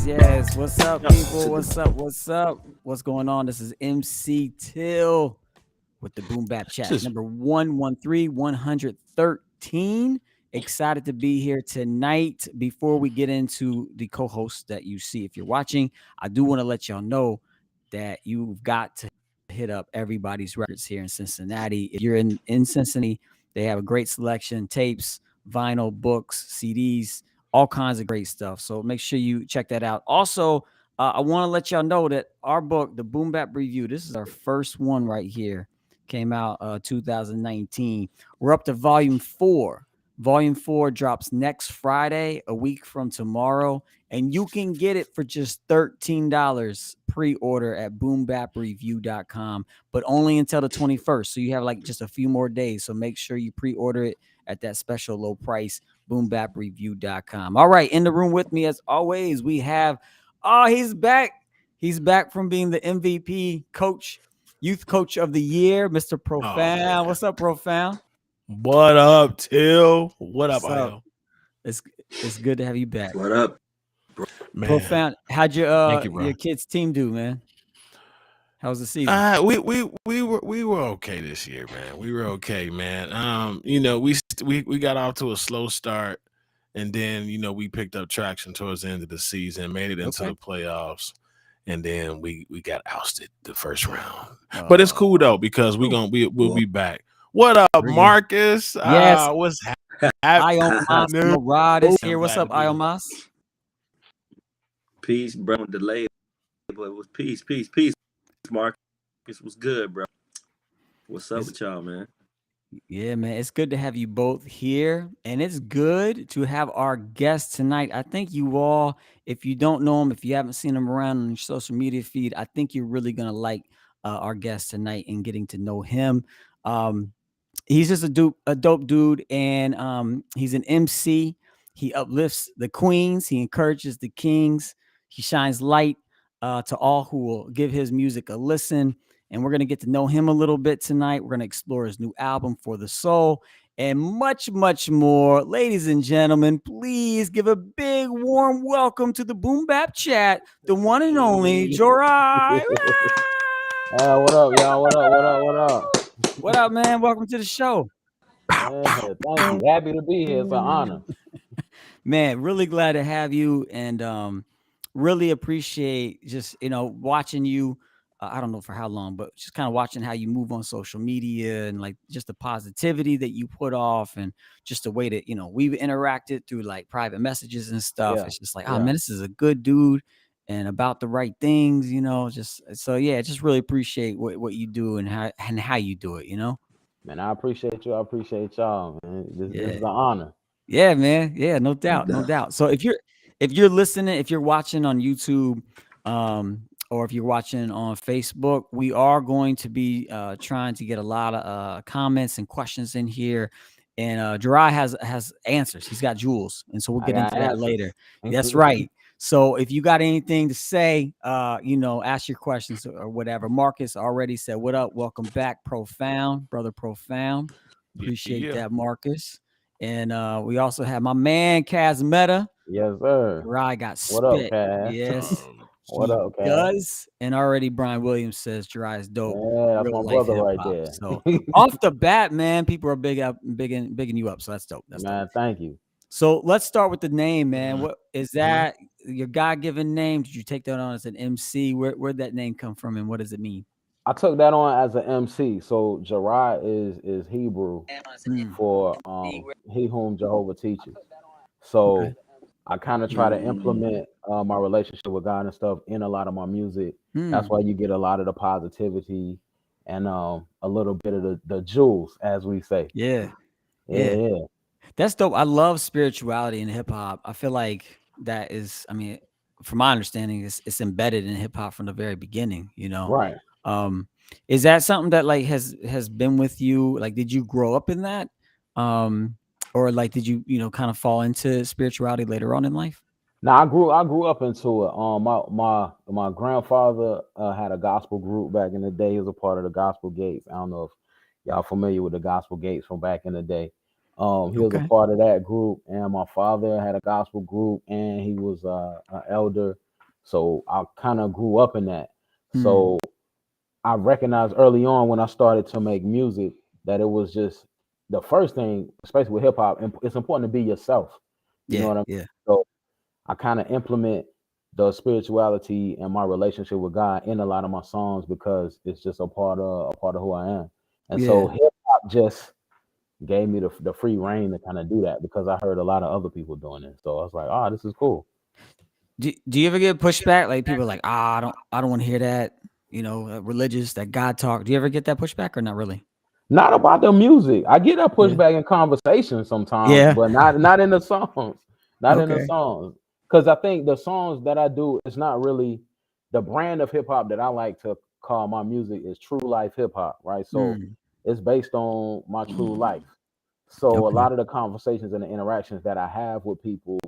Yes. What's up, people? What's up? What's going on? This is MC Till with the Boom Bap Chat, Just number 113. Excited to be here tonight. Before we get into the co-hosts that you see, if you're watching, I do want to let y'all know that you've got to hit up everybody's records here in Cincinnati. If you're in Cincinnati, they have a great selection: tapes, vinyl, books, CDs, all kinds of great stuff. So make sure you check that out. Also, I want to let y'all know that our book, the Boom Bap Review, this is our first one right here. Came out 2019. We're up to volume 4. Volume 4 drops next Friday, a week from tomorrow, and you can get it for just $13 pre-order at boombapreview.com, but only until the 21st. So you have like just a few more days. So make sure you pre-order it at that special low price, boombapreview.com. All right, in the room with me as always, we have he's back. He's back from being the MVP coach, youth coach of the year, Mr. Profound. What's up, Profound? what up, Till? What up, What's up? Io? It's good to have you back. What up? Man, Profound. How'd thank you, your bro. kids team do, man? How was the season? We were okay this year, man. We were okay, man. We got off to a slow start, and then we picked up traction towards the end of the season, made it into Okay. the playoffs, and then we got ousted the first round. But it's cool though because we'll be back. What up, Really? Marcus? Yes. What's Iomas happening? Rod is I'm here. What's glad up, to be here. Iomas? Peace, bro. Delay, but it was peace. Marcus was good, bro. What's up It's, with y'all, man? yeah, man. It's good to have you both here. And it's good to have our guest tonight. I think you all, if you don't know him, if you haven't seen him around on your social media feed, I think you're really going to like our guest tonight and getting to know him. Um, he's just a dope dude, and he's an MC. He uplifts the queens, he encourages the kings, he shines light to all who will give his music a listen. And we're going to get to know him a little bit tonight. We're going to explore his new album, For the Soul, and much more. Ladies and gentlemen, please give a big warm welcome to the Boom Bap Chat, the one and only Jorai. What up, y'all? What up? What up, man? Welcome to the show. Pow, Yeah, pow, thank pow. you. Happy to be here. It's an honor. Man, really glad to have you, and really appreciate just watching you. I don't know for how long, but just kind of watching how you move on social media and like just the positivity that you put off, and just the way that we've interacted through like private messages and stuff. Yeah, It's just like, oh yeah. man, this is a good dude and about the right things. Just so yeah, just really appreciate what you do and how you do it. Man, I appreciate you. I appreciate y'all, man. This is Yeah. an honor. Yeah, man. Yeah, no doubt, no Nah. doubt. So if you're listening, if you're watching on YouTube, or if you're watching on Facebook, we are going to be trying to get a lot of comments and questions in here. And Jorai has answers. He's got jewels, and so we'll I get got into that later. answers. That's right. So if you got anything to say, ask your questions or whatever. Marcus already said, "What up? Welcome back, Profound, brother Profound." Appreciate Yeah. that, Marcus. And we also have my man Kazmeta. Yes, sir. Rye got What up, spit. Cass? Yes, What he up, Cass? does. And already Brian Williams says Jirai is dope. Yeah, that's Real my life brother hip right hop. there. So off the bat, man, people are bigging you up. So that's dope. That's dope. Man, thank you. So let's start with the name, man. What is Mhm. that? Your God-given name? Did you take that on as an MC? Where'd that name come from, and what does it mean? I took that on as an MC. So Jorai is Hebrew Mm, for he whom Jehovah teaches. okay. So I kind of try to Mm. implement my relationship with God and stuff in a lot of my music. That's Mm, why you get a lot of the positivity and a little bit of the jewels, as we say. yeah. Yeah, Yeah. yeah, That's dope. I love spirituality in hip hop. I feel like that is, I mean, from my understanding, it's embedded in hip hop from the very beginning. right. Um, is that something that like has been with you? Like, did you grow up in that? Um, or like did you kind of fall into spirituality later on in life? Now I grew up into it. My grandfather had a gospel group back in the day. He was a part of the Gospel Gates. I don't know if y'all familiar with the Gospel Gates from back in the day. He was a Okay. part of that group, and my father had a gospel group, and he was an elder. So I kind of grew up in that. Hmm. So I recognized early on when I started to make music that it was just the first thing, especially with hip hop, it's important to be yourself. You know Yeah. what I mean? Yeah. So I kind of implement the spirituality and my relationship with God in a lot of my songs because it's just a part of who I am. And so Yeah. hip hop just gave me the free reign to kind of do that because I heard a lot of other people doing it. So I was like, oh, this is cool. Do you ever get pushback? Like people are like, ah, I don't want to hear that. Religious, that God talk. Do you ever get that pushback or not really? Not about the music. I get that Yeah. pushback in conversation sometimes, Yeah. but not in the songs. Not in the Okay. songs. Because I think the songs that I do, it's not really the brand of hip hop that I like to call my music is true life hip hop, right? So Mm. it's based on my true life. So a Okay. lot of the conversations and the interactions that I have with people,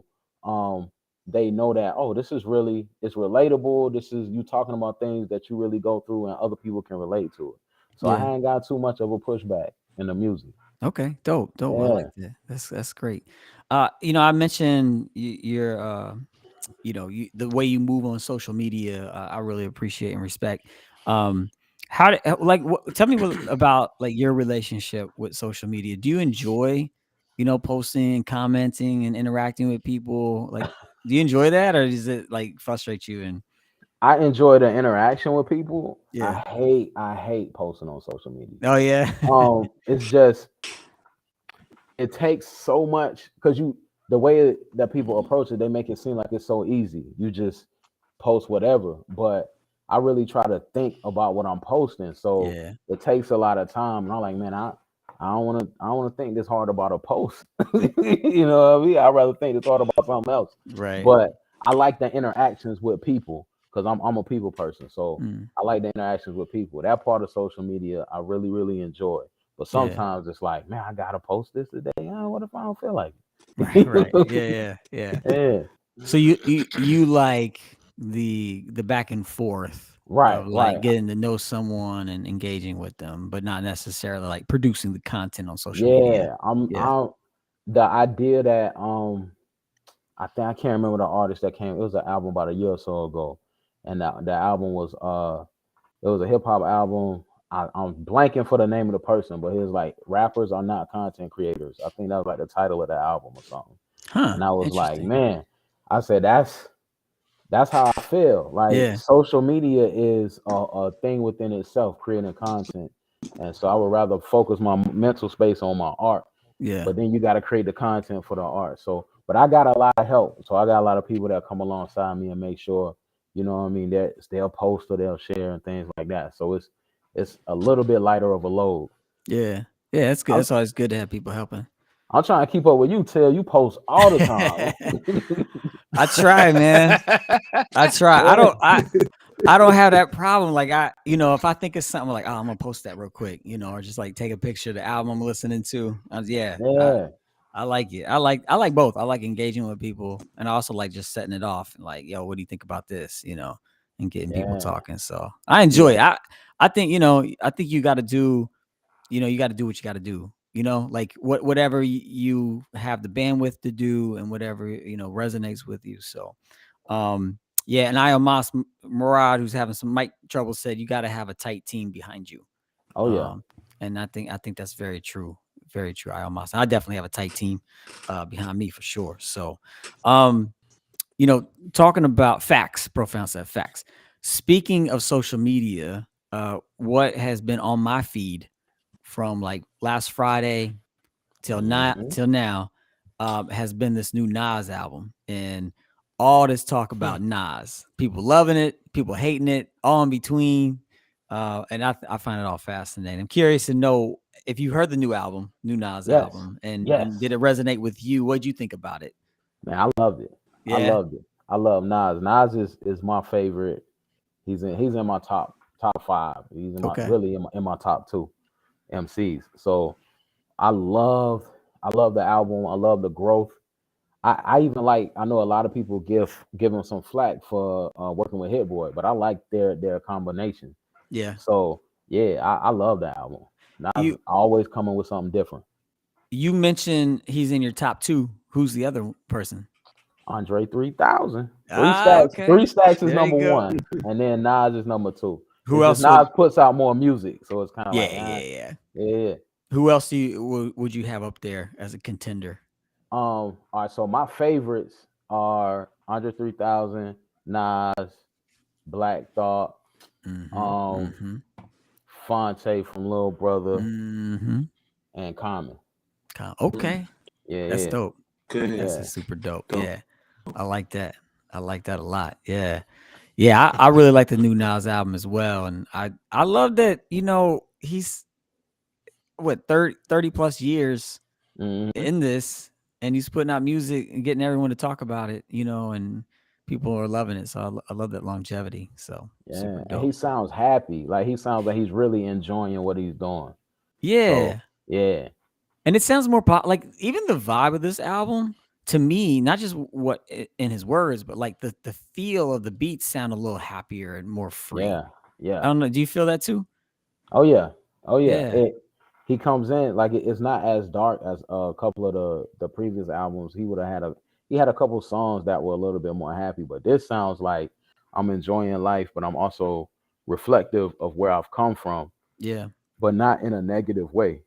um, they know that, oh, this is really it's relatable. This is you talking about things that you really go through and other people can relate to it. So I Yeah. ain't got too much of a pushback in the music. Okay. Dope. Dope. I like Yeah. that. That's great. I mentioned your the way you move on social media. I really appreciate and respect. Um, tell me about like your relationship with social media. Do you enjoy, posting, commenting, and interacting with people? Like, do you enjoy that, or does it like frustrate you? And I enjoy the interaction with people. I yeah. hate I hate posting on social media. Oh yeah. It's just it takes so much because the way that people approach it, they make it seem like it's so easy. You just post whatever, but I really try to think about what I'm posting. So Yeah. it takes a lot of time. And I'm like, man, I don't want to think this hard about a post. You know what I mean? I'd rather think this hard about something else. Right. But I like the interactions with people because I'm a people person. So Mm, I like the interactions with people. That part of social media I really, really enjoy. But yeah. sometimes it's like, man, I gotta post this today. What if I don't feel like Right. Right. it? Yeah. Yeah. Yeah. Yeah. So you like the back and forth Right, of like right. getting to know someone and engaging with them, but not necessarily like producing the content on social media. Yeah. I'm Yeah. I'm the idea that I can't remember the artist that came. It was an album about a year or so ago. And that the album was it was a hip hop album. I'm blanking for the name of the person, but he was like, rappers are not content creators. I think that was like the title of the album or something. Huh. And I was like, Interesting. man, I said that's how I feel. Like Yeah. social media is a thing within itself, creating content. And so I would rather focus my mental space on my art. Yeah. But then you got to create the content for the art. So, but I got a lot of help. So I got a lot of people that come alongside me and make sure, you know what I mean, that they'll post or they'll share and things like that. So it's a little bit lighter of a load. Yeah. Yeah. That's good. I'm That's always good to have people helping. I'm trying to keep up with you, Till. You post all the time. I try, man. I try. I Yeah, don't. I don't have that problem. Like if I think of something like, oh, I'm gonna post that real quick, or just like take a picture of the album I'm listening to. Yeah, yeah, I like it. I like both. I like engaging with people, and I also like just setting it off. And like, yo, what do you think about this? And getting people yeah, talking. So I enjoy yeah. it. I think I think you got to do. You got to do what you got to do. Like whatever you have the bandwidth to do, and whatever resonates with you. So, um, yeah, and Mas Murad, who's having some mic trouble, said you got to have a tight team behind you. Oh yeah. Um, and I think that's very true. Very true. I definitely have a tight team behind me for sure. So, um, talking about facts, profound set facts. Speaking of social media, what has been on my feed from like last Friday Hmm. till now has been this new Nas album and all this talk Hmm. about Nas. People loving it, people hating it, all in between. And I find it all fascinating. I'm curious to know if you heard the new Nas Yes, album, and yes. did it resonate with you? What'd you think about it? Man, I loved it. I Yeah. loved it. I love Nas. Nas is my favorite. He's in my top five. He's in my Okay. really in my top two MCs. So I love I love the album. I love the growth. I even like I know a lot of people give him some flack for working with Hit Boy, but I like their combination. Yeah. So yeah, I love that album. Nas You is always coming with something different. You mentioned he's in your top 2. Who's the other person? Andre 3000. Okay. 3 Stacks is There you number go. 1, and then Nas is number 2. Who It's just else would? Nas puts out more music, so it's kind of like, Yeah. yeah. Who else would you have up there as a contender? All right. So my favorites are Andre 3000, Nas, Black Thought, Mm-hmm. um, Mm-hmm. Fonte from Lil Brother, Mm-hmm. and Common. Okay. Yeah, That's yeah, dope. Good. That's yeah. a super dope. Dope. Yeah. I like that. I like that a lot. Yeah. Yeah. I really like the new Nas album as well. And I love that, he's what 30 plus years Hmm. in this, and he's putting out music and getting everyone to talk about it, and people are loving it. So I love that longevity. So super Yeah, and he dope. sounds happy. Like he sounds like he's really enjoying what he's doing. So Yeah. yeah, And it sounds more like even the vibe of this album to me, not just what in his words, but like the feel of the beats sound a little happier and more free. yeah, yeah. I don't know. Do you feel that too? Oh yeah, oh yeah. Yeah. He comes in like it's not as dark as a couple of the previous albums. He had a couple songs that were a little bit more happy, but this sounds like I'm enjoying life, but I'm also reflective of where I've come from, Yeah. but not in a negative way.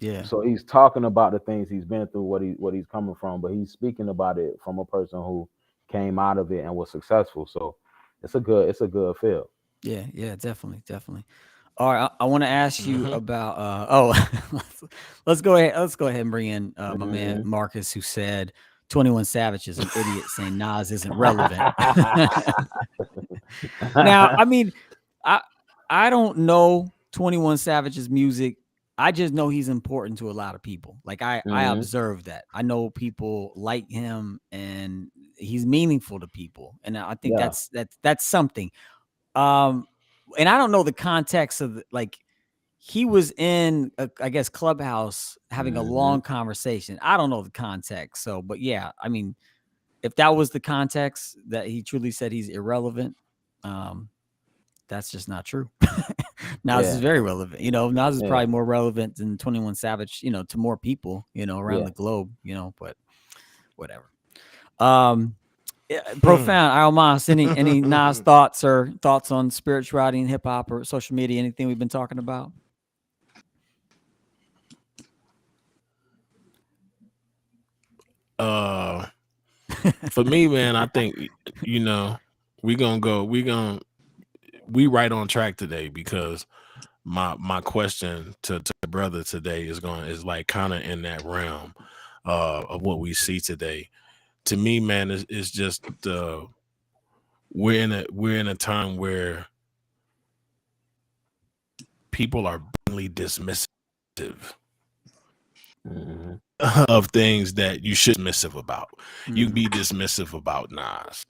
Yeah. So he's talking about the things he's been through, what he's coming from, but he's speaking about it from a person who came out of it and was successful. So it's a good feel. Yeah. Yeah. Definitely. Definitely. All right. I want to ask you Mhm. about let's go ahead. Let's go ahead and bring in my man Mhm. Marcus, who said 21 Savage is an idiot saying Nas isn't relevant. Now, I mean, I I don't know 21 Savage's music. I just know he's important to a lot of people. Like I Mhm. observe that. I know people like him and he's meaningful to people. And I think Yeah. that's something. Um and I don't know the context of like he was in I guess Clubhouse having a Mhm. long conversation. I don't know the context. So, but yeah, I mean, if that was the context that he truly said he's irrelevant, um that's just not true. Nas is Yeah. very relevant. Nas is Yeah. probably more relevant than 21 Savage, to more people, around Yeah. the globe, but whatever. Um Hmm. Profound, Almas, any Nas thoughts or thoughts on spirituality and hip hop or social media, anything we've been talking about? uh, for me, man, I think you know we gonna go. We right on track today because my question to the brother today is like kind of in that realm of what we see today. To me, man, it's just we're in a time where people are blatantly dismissive Mhm. of things that you should be dismissive about. You can Mhm. be dismissive about Nas.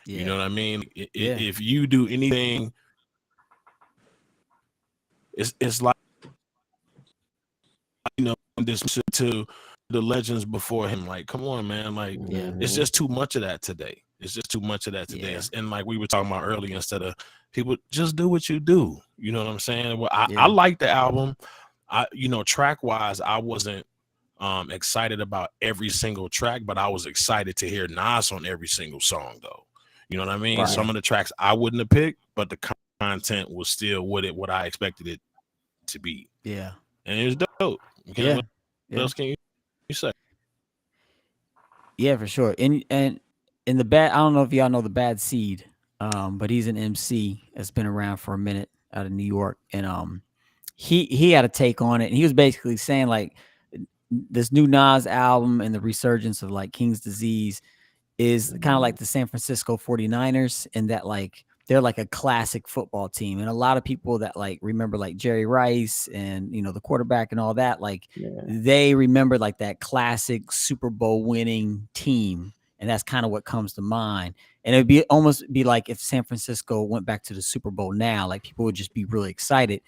You Yeah. know what I mean? Yeah. If you do anything, it's like dismissive to the legends before him. Like, come on, man. Like, Yeah. it's Mhm. just too much of that today. It's just too much of that today. Yeah. And like we were talking about earlier, instead of people just do what you do. You know what I'm saying? Well, I Yeah. like the album. Track wise, I wasn't excited about every single track, but I was excited to hear Nas on every single song though. You know what I mean? Right. Yeah. Some of the tracks I wouldn't have picked, but the content was still what I expected it to be. Yeah. And it was dope. Yeah. What Yeah. else can you say? Yeah, for sure. And in the bad, I don't know if y'all know the Bad Seed, but he's an MC that's been around for a minute out of New York, and he had a take on it, and he was basically saying like this new Nas album and the resurgence of like King's Disease is kind of like Mhm. the San Francisco 49ers in that like they're like a classic football team. And a lot of people that like remember like Jerry Rice and the quarterback and all that, like Yeah. they remember like that classic Super Bowl winning team. And that's kind of what comes to mind. And it'd be almost be like if San Francisco went back to the Super Bowl now, like people would just be really excited.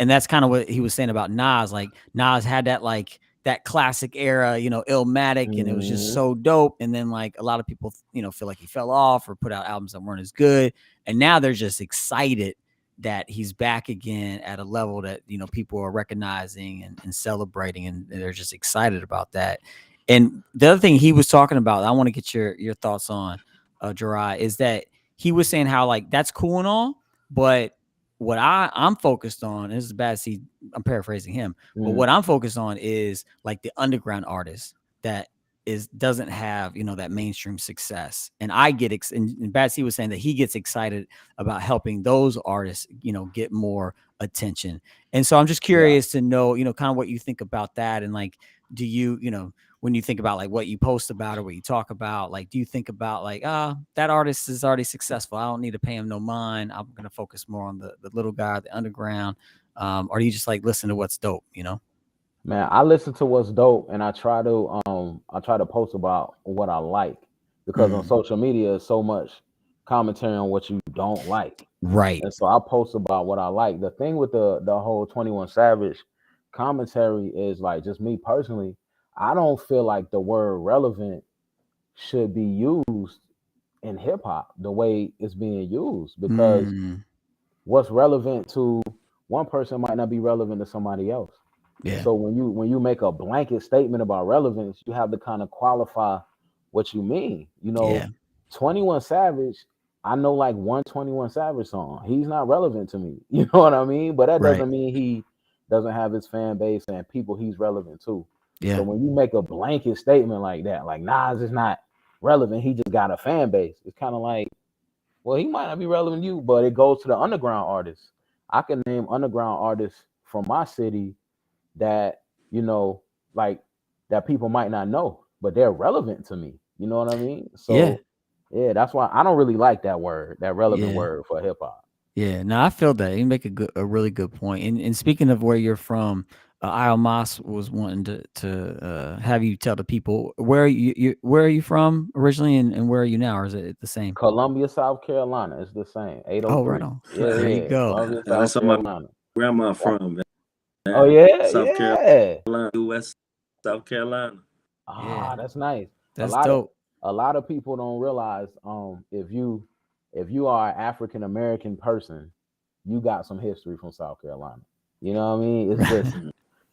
And that's kind of what he was saying about Nas. Like Nas had that like that classic era, Illmatic, and it was just Mhm. so dope. And then like a lot of people, feel like he fell off or put out albums that weren't as good. And now they're just excited that he's back again at a level that, you know, people are recognizing and celebrating, and they're just excited about that. And the other thing he was talking about, I want to get your thoughts on, Jorai, is that he was saying how like that's cool and all, but what I'm focused on, and this is bad. See, I'm paraphrasing him, but what I'm focused on is like the underground artists that doesn't have, you know, that mainstream success. And I get and Bad C was saying that he gets excited about helping those artists, you know, get more attention. And so I'm just curious to know, you know, kind of what you think about that. And like, do you, you know, when you think about like what you post about or what you talk about, like, do you think about like, that artist is already successful, I don't need to pay him no mind, I'm going to focus more on the little guy, the underground? Or do you just like listen to what's dope, you know? Man, I listen to what's dope, and I try to post about what I like, because on social media is so much commentary on what you don't like. Right. And so I post about what I like. The thing with the whole 21 Savage commentary is, like, just me personally, I don't feel like the word relevant should be used in hip hop the way it's being used, because what's relevant to one person might not be relevant to somebody else. And Yeah. so when you make a blanket statement about relevance, you have to kind of qualify what you mean. You know, Yeah. 21 Savage, I know like one 21 Savage song. He's not relevant to me. You know what I mean? But that Right. doesn't mean he doesn't have his fan base and people he's relevant to. Yeah. So when you make a blanket statement like that, like Nas is not relevant, he just got a fan base, it's kind of like, well, he might not be relevant to you, but it goes to the underground artists. I can name underground artists from my city that, you know, like, that people might not know, but they're relevant to me. You know what I mean? Yeah. So yeah, that's why I don't really like that word, that relevant Yeah. word for hip hop. Yeah, no, I feel that. You make a really good point. And speaking of where you're from, Al Mas was wanting to have you tell the people where are you from originally, and where are you now, or is it the same? Columbia, South Carolina, it's the same. Oh, right 803. on. Yeah, There you yeah. go. Columbia, That's South where my Carolina. grandma from, man. Oh yeah, South yeah. Carolina, U.S. South Carolina. Yeah, That's nice. A that's lot of dope. a lot of people don't realize, if you are an African American person, you got some history from South Carolina. You know what I mean? It's just,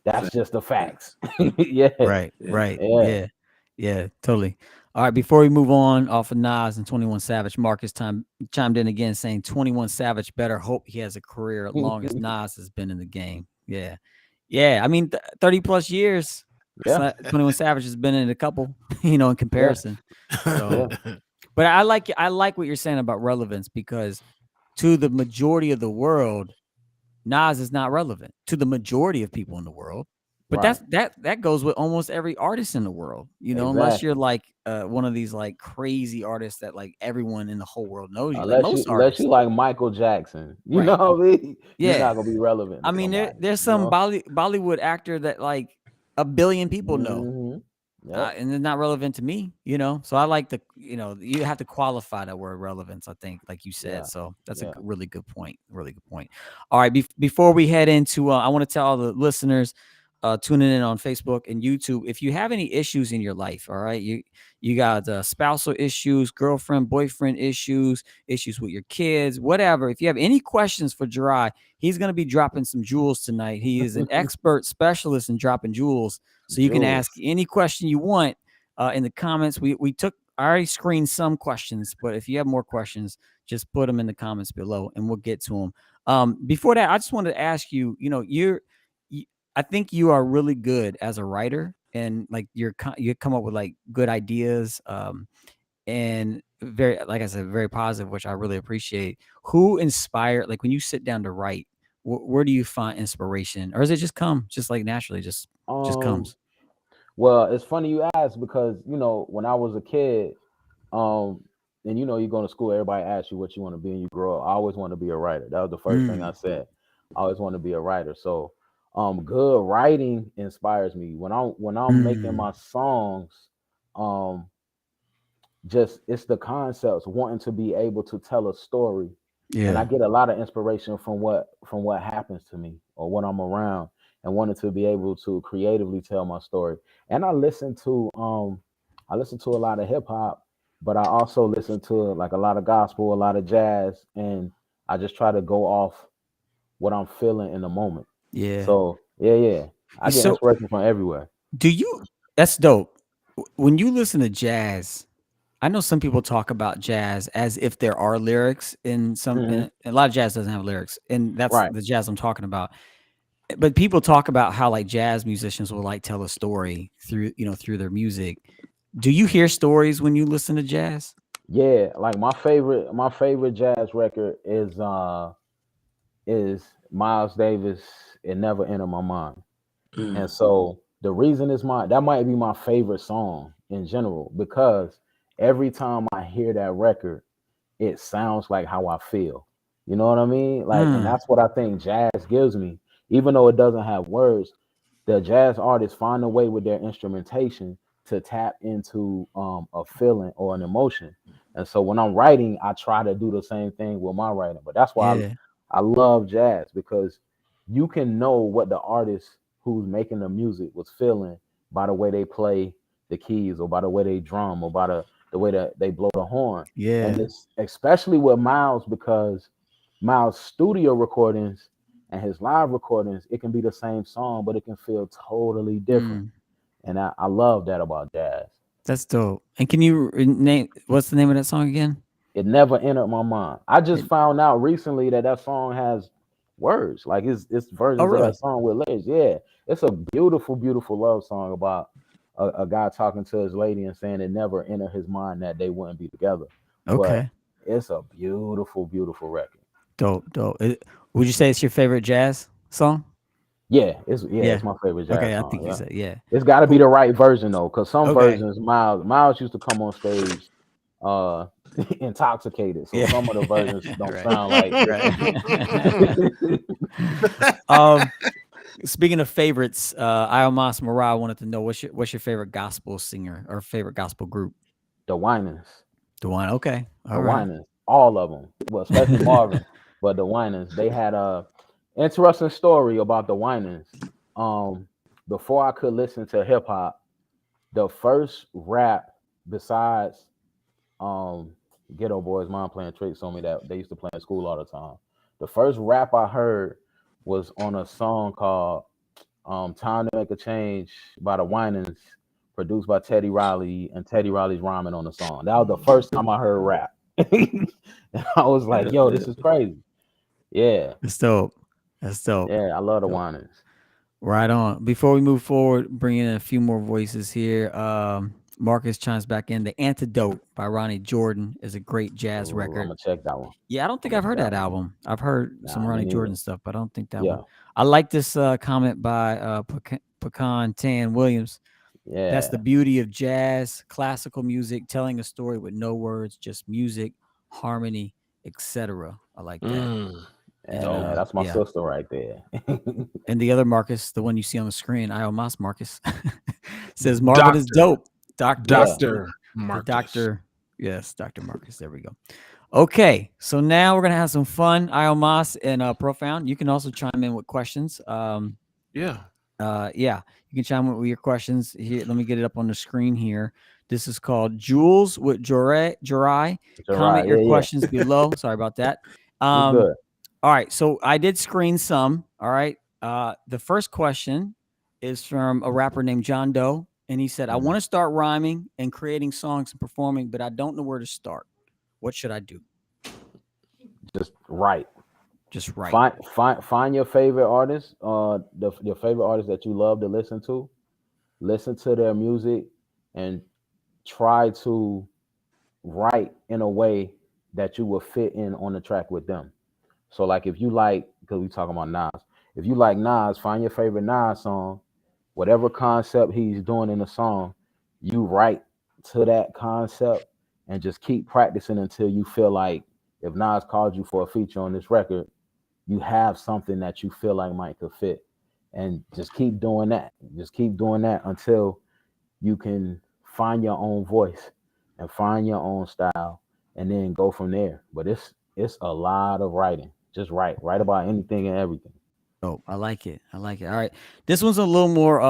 that's just the facts. Yeah. Right, Yeah. right. Yeah. Yeah. Yeah, totally. All right, before we move on off of Nas and 21 Savage, Marcus chimed in again saying 21 Savage better hope he has a career as long as Nas has been in the game. Yeah. Yeah, I mean 30 plus years. Yeah. 21 Savage has been in a couple, you know, in Yeah. comparison. So, Yeah. but I like what you're saying about relevance, because to the majority of the world, Nas is not relevant to the majority of people in the world. But Right. that goes with almost every artist in the world, you know, unless you're Exactly. like one of these like crazy artists that like everyone in the whole world knows you. Like Unless you most unless you artists, like Michael Jackson, you know right? what I mean? You're Yeah. not gonna be relevant I to mean, somebody, there's you some know? Bollywood actor that like a billion people know, Hmm. Yep. and it's not relevant to me, you know. So I like the, you know, you have to qualify that word relevance, I think, like you said. Yeah. So that's a Yeah. really good point. Really good point. All right, before we head into, I want to tell all the listeners tuning in on Facebook and YouTube, if you have any issues in your life, all right, you got spousal issues, girlfriend, boyfriend issues with your kids, whatever. If you have any questions for Jorai, he's going to be dropping some jewels tonight. He is an expert specialist in dropping jewels. So you can ask Jules. any question you want in the comments. I already screened some questions, but if you have more questions, just put them in the comments below and we'll get to them. Before that, I just wanted to ask you, you know, I think you are really good as a writer, and like you come up with like good ideas, and very, like I said, very positive, which I really appreciate. Who inspired, like when you sit down to write, where do you find inspiration, or does it just come just like naturally, just Um, comes? well, it's funny you ask, because when I was a kid, um, and you go to school, everybody asks you what you want to be, and you grow up. I always want to be a writer. That was the first thing I said. I always want to be a writer. So, good writing inspires me when I'm making my songs. Um, just it's the concepts, wanting to be able to tell a story, and I Yeah. get a lot of inspiration from what happens to me or what I'm around, and wanting to be able to creatively tell my story. And I listen to a lot of hip hop, but I also listen to like a lot of gospel, a lot of jazz, and I just try to go off what I'm feeling in the moment. Yeah. So yeah. I get So inspiration from everywhere. do you? That's dope. When you listen to jazz, I know some people talk about jazz as if there are lyrics in some. Hmm. And a lot of jazz doesn't have lyrics, and that's Right. the jazz I'm talking about. But people talk about how like jazz musicians will like tell a story through through their music. Do you hear stories when you listen to jazz? Yeah, like my favorite jazz record is Miles Davis. It never entered my mind. And Mm. so the reason is that might be my favorite song in general because every time I hear that record, it sounds like how I feel. You know what I mean? Like, and Mm, that's what I think jazz gives me. Even though it doesn't have words, the jazz artists find a way with their instrumentation to tap into a feeling or an emotion. And so when I'm writing, I try to do the same thing with my writing. But that's why yeah. I love jazz because you can know what the artist who's making the music was feeling by the way they play the keys or by the way they drum or by the way that they blow the horn. And Yeah. it's especially with Miles because Miles' studio recordings and his live recordings, it can be the same song, but it can feel totally different. Mm, And I love that about jazz. that's dope. And can you name what's the name of that song again? It never entered my mind. I just It, found out recently that that song has words, like it's oh, versions of that really? song with lyrics. Yeah, it's a beautiful, beautiful love song about a guy talking to his lady and saying it never entered his mind that they wouldn't be together. But Okay. it's a beautiful, beautiful record. Dope. Dope. Would you say it's your favorite jazz song? It's Yeah. my favorite jazz Okay. I song. think you Yeah, said yeah. it's got to be Who? the right version though, because some Okay. versions Miles used to come on stage uh intoxicated, so Yeah. some of the versions don't Right. sound like Right. it. um. Speaking of favorites, Iomas Mara wanted to know what's your favorite gospel singer or favorite gospel group? The Winans, The one. Okay. the All right. Winans, all of them, well, especially Marvin, but the Winans, they had a interesting story about the Winans. Um, Before I could listen to hip hop, the first rap besides um Ghetto Boys Mind Playing Tricks on Me that they used to play in school all the time. The first rap I heard was on a song called Time to Make a Change by the Winans, produced by Teddy Riley, and Teddy Riley's rhyming on the song. That was the first time I heard rap. And I was like, yo, this is crazy. Yeah. That's dope. That's dope. Yeah, I love the Dope. Winans. Right on. Before we move forward, bring in a few more voices here. Marcus chimes back in. The Antidote by Ronnie Jordan is a great jazz Ooh, I'm record. gonna check that one. Yeah, I don't I'm think gonna I've check heard that that one. album. I've heard some Nah, me Ronnie neither. Jordan stuff, but I don't think that one. Yeah, I like this comment by Pecan Tan Williams. That's the yeah, beauty of jazz, classical music, telling a story with no words, just music, harmony, etc. I like that. Mm, And yeah. dope. That's my yeah. sister right there. And the other Marcus, the one you see on the screen, Iomas Marcus, says Marvin is Doctor, dope. Yes, Yeah. Doctor the Marcus. doctor. Yes, Dr. Marcus. There we go. Okay, so now we're gonna have some fun, Iomas and Profound. You can also chime in with questions. Yeah. Yeah, you can chime in with your questions here. Let me get it up on the screen here. This is called Jules with Jorai. Comment Right. your Yeah, questions below. Sorry about that. you Um, good. all right, so I did screen some. All right. The first question is from a rapper named John Doe, and he said, "I Mhm. want to start rhyming and creating songs and performing, but I don't know where to start. What should I do? Just right. Just write." Find your favorite artist, your favorite artist that you love to listen to. Listen to their music and try to write in a way that you will fit in on the track with them. So like if you like, because we talking about Nas, if you like Nas, find your favorite Nas song, whatever concept he's doing in the song, you write to that concept and just keep practicing until you feel like if Nas called you for a feature on this record, you have something that you feel like might could fit. And just keep doing that. Just keep doing that until you can find your own voice and find your own style and then go from there. But it's a lot of writing. Just write about anything and everything. Oh, I like it. I like it. All right. This one's a little more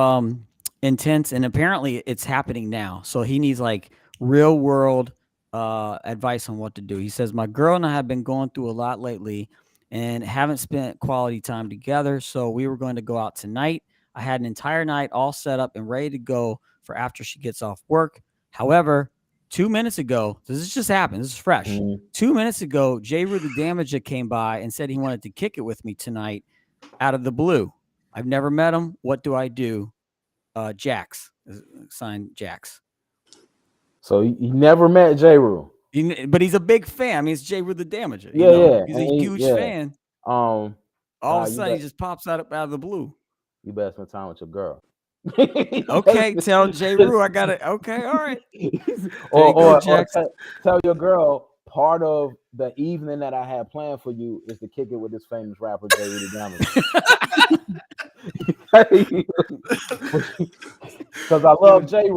intense, and apparently it's happening now. So he needs like real world advice on what to do. He says, "My girl and I have been going through a lot lately, and haven't spent quality time together. So we were going to go out tonight. I had an entire night all set up and ready to go for after she gets off work. However, 2 minutes ago, this just happened. This is fresh. 2 minutes ago, J. Rue the Damager came by and said he wanted to kick it with me tonight out of the blue. I've never met him. What do I do? Jax, signed Jax. So you never met J. Rue? But he's a big fan. I mean, it's J. Rue the Damager. Yeah, yeah. He's a huge fan. All of a sudden, he just pops out of the blue. You better spend time with your girl. Okay, tell J. Rue I got it. Okay, all right. or tell your girl part of the evening that I had planned for you is to kick it with this famous rapper J. Rue the Damager. Because I love J.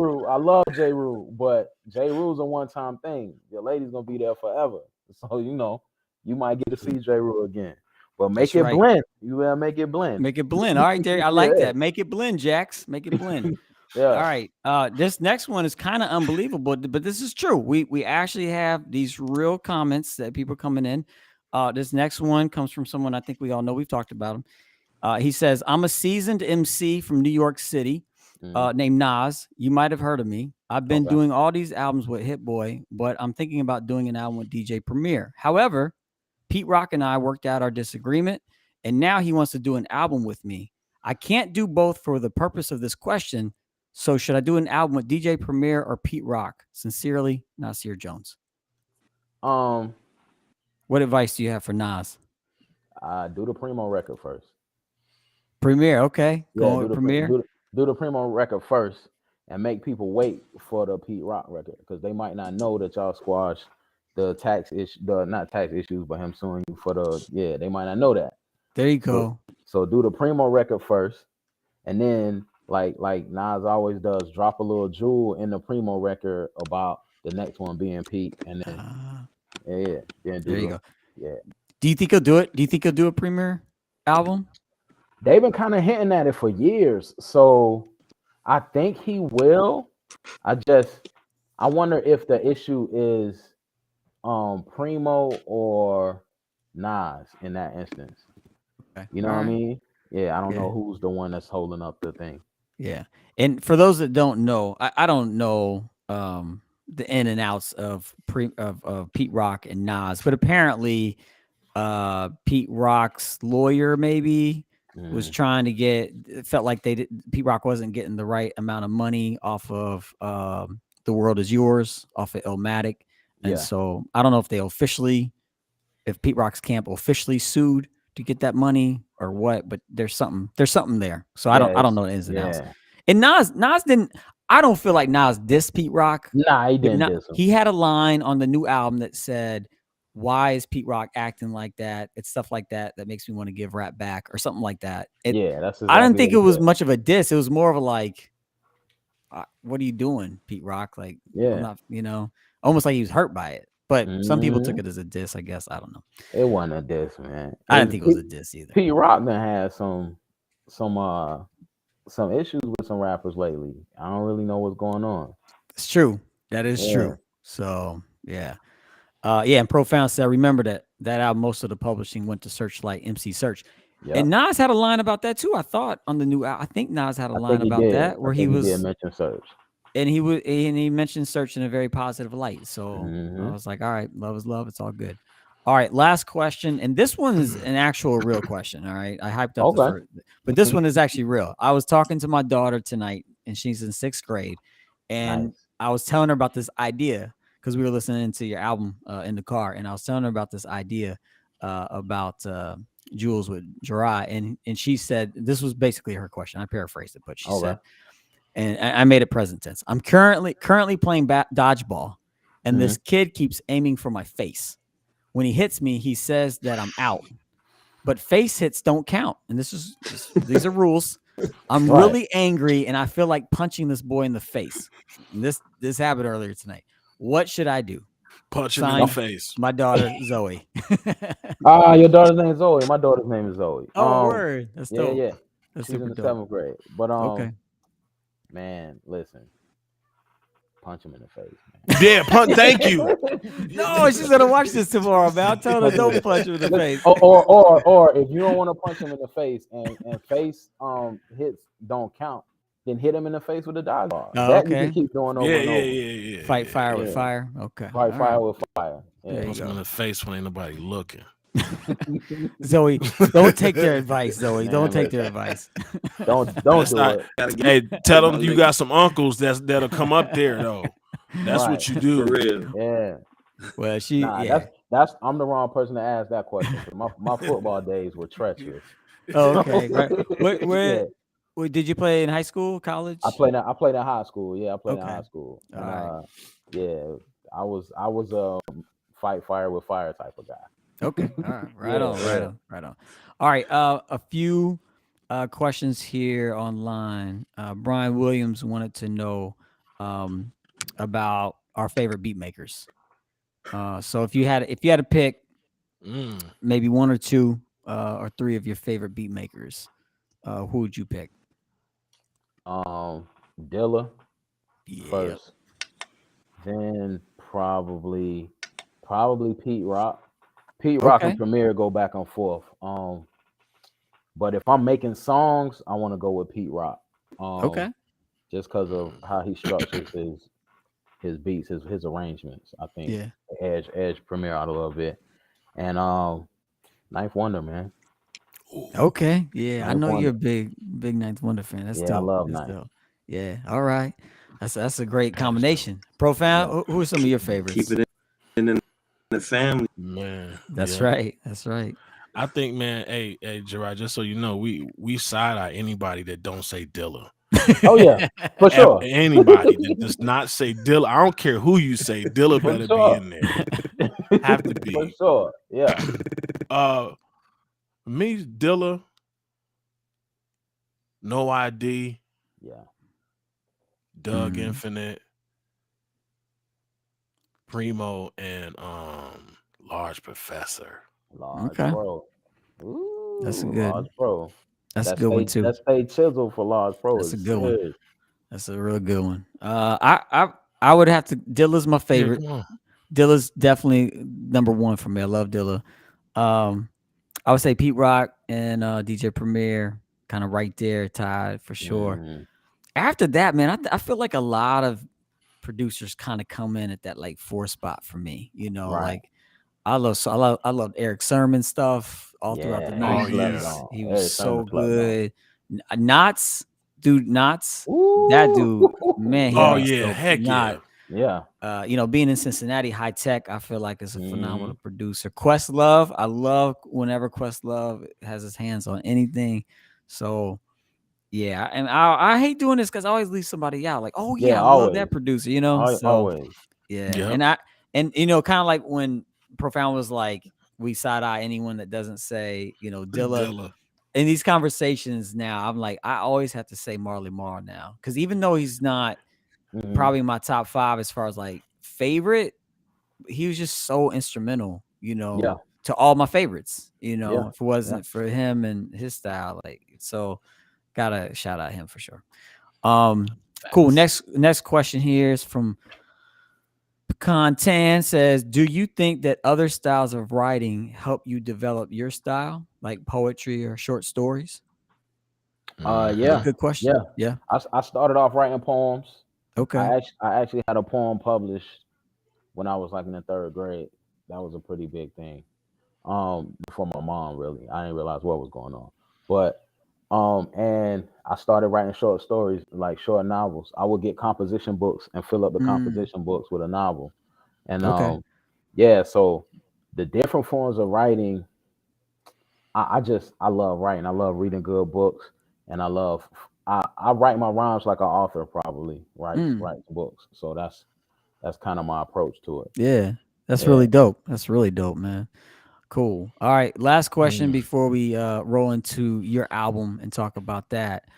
Rue, but J. Rue's a one-time thing. Your lady's gonna be there forever, so you might get to see J. Rue again. But make it blend. You will make it blend. Make it blend. All right, Derek. I like that. Make it blend, Jax. Make it blend. Yeah. All right. This next one is kind of unbelievable, but this is true. We actually have these real comments that people are coming in. This next one comes from someone I think we all know. We've talked about him. He says, I'm a seasoned MC from New York City named Nas. You might have heard of me. I've been doing all these albums with Hit Boy, but I'm thinking about doing an album with DJ Premier. However, Pete Rock and I worked out our disagreement, and now he wants to do an album with me. I can't do both for the purpose of this question. So should I do an album with DJ Premier or Pete Rock? Sincerely, Nasir Jones. What advice do you have for Nas? Do the Primo record first. Premier, okay. Yeah, do the Primo record first and make people wait for the Pete Rock record because they might not know that y'all squashed the not tax issues, but him suing you for they might not know that. There you go. So do the Primo record first, and then like Nas always does, drop a little jewel in the Primo record about the next one being Pete, and then then there you go. Yeah. Do you think he'll do it? Do you think he'll do a Premier album? They've been kind of hinting at it for years, so I think he will. I wonder if the issue is Primo or Nas in that instance. Okay. You know what I mean? Yeah, I don't know who's the one that's holding up the thing. Yeah. And for those that don't know, I don't know the in and outs of Pete Rock and Nas, but apparently Pete Rock's lawyer maybe was trying to it felt like Pete Rock wasn't getting the right amount of money off of The World Is Yours, off of Illmatic. And so I don't know if Pete Rock's camp officially sued to get that money or what, but there's something there. So I don't know the ins and outs. And Nas didn't. I don't feel like Nas dissed Pete Rock. Nah, he didn't diss him. He had a line on the new album that said, "Why is Pete Rock acting like that?" It's stuff like that that makes me want to give rap back or something like that. That's exactly I didn't think it was much of a diss. It was more of a like, "What are you doing, Pete Rock?" Like, I'm not, almost like he was hurt by it. But some people took it as a diss, I guess. I don't know. It wasn't a diss, man. I didn't think it was a diss either. Pete Rock done had some issues with some rappers lately. I don't really know what's going on. It's true. That is true. So yeah. And Profound said, remember that album, most of the publishing went to Searchlight, MC Search. Yep. And Nas had a line about that too. I thought on the new album. I think Nas had a line about that where he did mention Search. And he mentioned Search in a very positive light. So I was like, all right, love is love. It's all good. All right, last question. And this one is an actual real question. All right. I hyped up the first, but this one is actually real. I was talking to my daughter tonight and she's in 6th grade. And I was telling her about this idea because we were listening to your album in the car. And I was telling her about this idea about Jules with Jorai. And she said, this was basically her question. I paraphrased it, but she said, and I made it present tense. I'm currently playing dodgeball and this kid keeps aiming for my face. When he hits me, he says that I'm out, but face hits don't count. And these are rules. I'm really angry and I feel like punching this boy in the face. And this happened earlier tonight. What should I do? Punch him in the face. My daughter, Zoe. Your daughter's name is Zoe. My daughter's name is Zoe. Oh, word. That's dope. Yeah. That's She's super in the dope. 7th grade. But okay. Man, listen. punch him in the face, Yeah, thank you. No, she's gonna watch this tomorrow, man. I told her man. don't punch him in the face. Or if you don't want to punch him in the face and face hits don't count, then hit him in the face with a dive bar. Oh, That you can okay. keep doing over Yeah, and yeah, over. yeah, yeah. Fight fire with Yeah. fire. Okay. Fight All fire right. with fire. There Yeah. you Punch him go. in the face when ain't nobody looking. Zoe, don't take their advice, Zoe. Man, Don't take listen, their advice. don't That's do not. it. Gotta get Hey, tell my them you lick got some uncles that'll come up there though. That's Right. what you for do. real. Yeah. Well, she, Nah, yeah. that's I'm the wrong person to ask that question because my football days were treacherous. Oh, okay. Right. Yeah. Where did you play in high school, college? I played in high school. Yeah, I played in Okay. high school. All And right. yeah, I was a fight fire with fire type of guy. Okay. All right. Right Yeah, on. Right yeah. on. Right on. All right. A few questions here online. Brian Williams wanted to know about our favorite beat makers. So if you had to pick Mm. maybe one or two or three of your favorite beat makers, who would you pick? Dilla Yeah. first, then probably Pete Rock. Pete Rock and Okay. Premier go back and forth. But if I'm making songs, I want to go with Pete Rock. Okay. Just because of how he structures his beats, his arrangements. I think Yeah. Edge Premier out a little bit. And Ninth Wonder, man. Okay. Yeah. I Ninth know you're a Wonder. big Ninth Wonder fan. That's Yeah, I dope. love That's Ninth. dope. Yeah. All right. That's a great That is dope. combination. Profound. Yeah. Who are some of your Keep favorites? it in the family. Man. That's Yeah. right. That's right. I think, man, hey, Jorai, just so you know, we side eye anybody that don't say Dilla. Oh yeah, for sure. Anybody that does not say Dilla, I don't care who you say, Dilla For better be sure. in there. Have to For be. sure. Yeah. Me, Dilla, No ID, Yeah. Doug Mm. Infinite, Primo, and Large Professor. Large Okay. Bro. Ooh, That's a Large good. Bro. That's a good one too. That stay chisel for Large Bro That's a is good one. serious. That's a real good one. I would have to. Dilla's my Yeah, favorite. come on. Dilla's definitely number one for me. I love Dilla. I would say Pete Rock and DJ Premier kind of right there, tied for sure. Mhm. After that, man, I feel like a lot of producers kind of come in at that like 4 spot for me. You know, Right. like I love Eric Sermon stuff all throughout the Yeah, he slept 90s. yeah. on. He was Eric so Sermon slept on. good. Knots, dude, Knots. That dude, Ooh. man, he Oh, makes yeah. dope. Heck yeah. Yeah. Being in Cincinnati, High Tech, I feel like is a phenomenal Mhm. producer. Questlove, I love whenever Questlove has his hands on anything. So yeah, and I hate doing this because I always leave somebody out. Like, oh yeah, Yeah, I love always. that producer, you know. So Always. yeah, Yep. and kind of like when Profound was like, we side eye anyone that doesn't say, Dilla. Dilla. In these conversations now, I'm like, I always have to say Marley Marl now, because even though he's not Mhm. probably my top 5 as far as like favorite, he was just so instrumental, Yeah. to all my favorites. Yeah. If it wasn't for him and his style, like, so gotta shout out him for sure. Cool. Facts. Next question here is from Pecan Tan. Says, do you think that other styles of writing help you develop your style, like poetry or short stories? Yeah. Good question. Yeah. Yeah. I started off writing poems. Okay. I actually had a poem published when I was like in the 3rd grade. That was a pretty big thing. Before my mom, really. I didn't realize what was going on. But and I started writing short stories, like short novels. I would get composition books and fill up the composition books with a novel. And Okay. yeah, so the different forms of writing, I love writing. I love reading good books, and I write my rhymes like an author probably writes books. So that's kind of my approach to it. Yeah. That's Yeah. really dope. That's really dope, man. Cool. All right. Last question before we roll into your album and talk about that.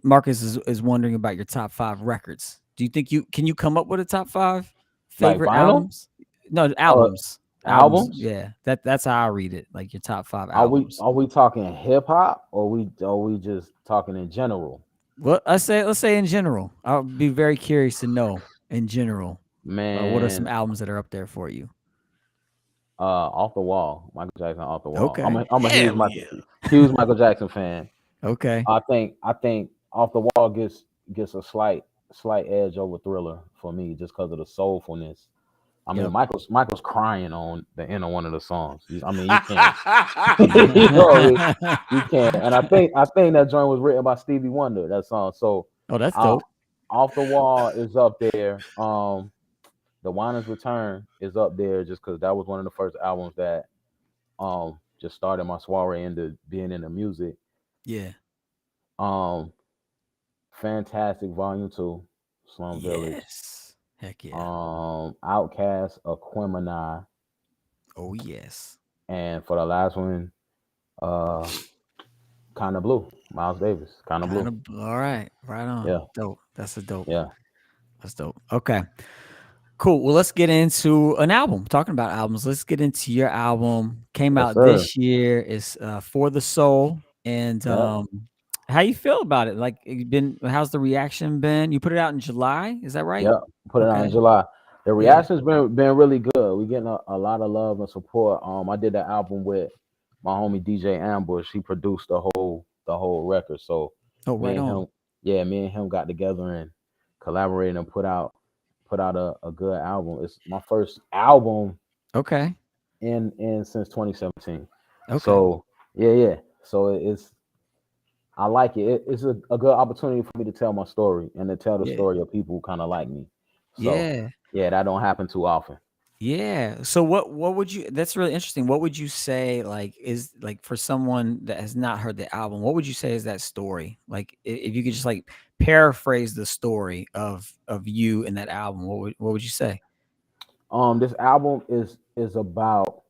Marcus is wondering about your top 5 records. Do you think can you come up with a top 5 Like favorite vinyl albums? No, albums. Albums. albums. Yeah. That's how I read it. Like your top 5 Are we albums. are we talking hip hop or we just talking in general? Well, let's say in general. I'll be very curious to know in general. What are some Man, albums that are up there for you? Off the Wall, Michael Jackson, Off the Wall. Okay. I'm a Hell yeah. huge Michael Jackson fan. Okay. I think Off the Wall gets a slight edge over Thriller for me just because of the soulfulness. I mean, Yep. Michael's crying on the end of one of the songs. I mean, you can't, you know, you can't. And I think that joint was written by Stevie Wonder. That song. So, Oh, that's uh, dope. Off the Wall is up there. The Winer's Return is up there just because that was one of the first albums that just started my soiree into being into music. Yeah. Um, Fantastic Volume 2, Slum Village. Yes. Heck yeah. Outcast, Aquemini, Oh yes. and for the last one, uh, Kind of Blue, Miles Davis, Kind of Kind Blue. of all right. Right on. Yeah, Dope. That's a dope. yeah, That's dope. Okay. Cool. Well, let's get into an album. Talking about albums, let's get into your album. Came yes, out sir. this year. It's For the Soul. And Yeah, how you feel about it? Like, how's the reaction been? You put it out in July, is that right? yeah. Put it out in Okay. July. The Yeah. reaction's been really good. We getting a lot of love and support. I did that album with my homie DJ Ambush. He produced the whole record. So Oh, me right and on. him, yeah, me and him got together and collaborated and put out a good album. It's my first album Okay. in since 2017. Okay. So yeah. So it's I like it. It's a good opportunity for me to tell my story and to tell the Yeah. story of people who kind of like me. So Yeah. yeah, that don't happen too often. Yeah. So what would you that's really interesting. What would you say like is like for someone that has not heard the album, what would you say is that story? Like if you could just like paraphrase the story of you in that album, what would you say? This album is about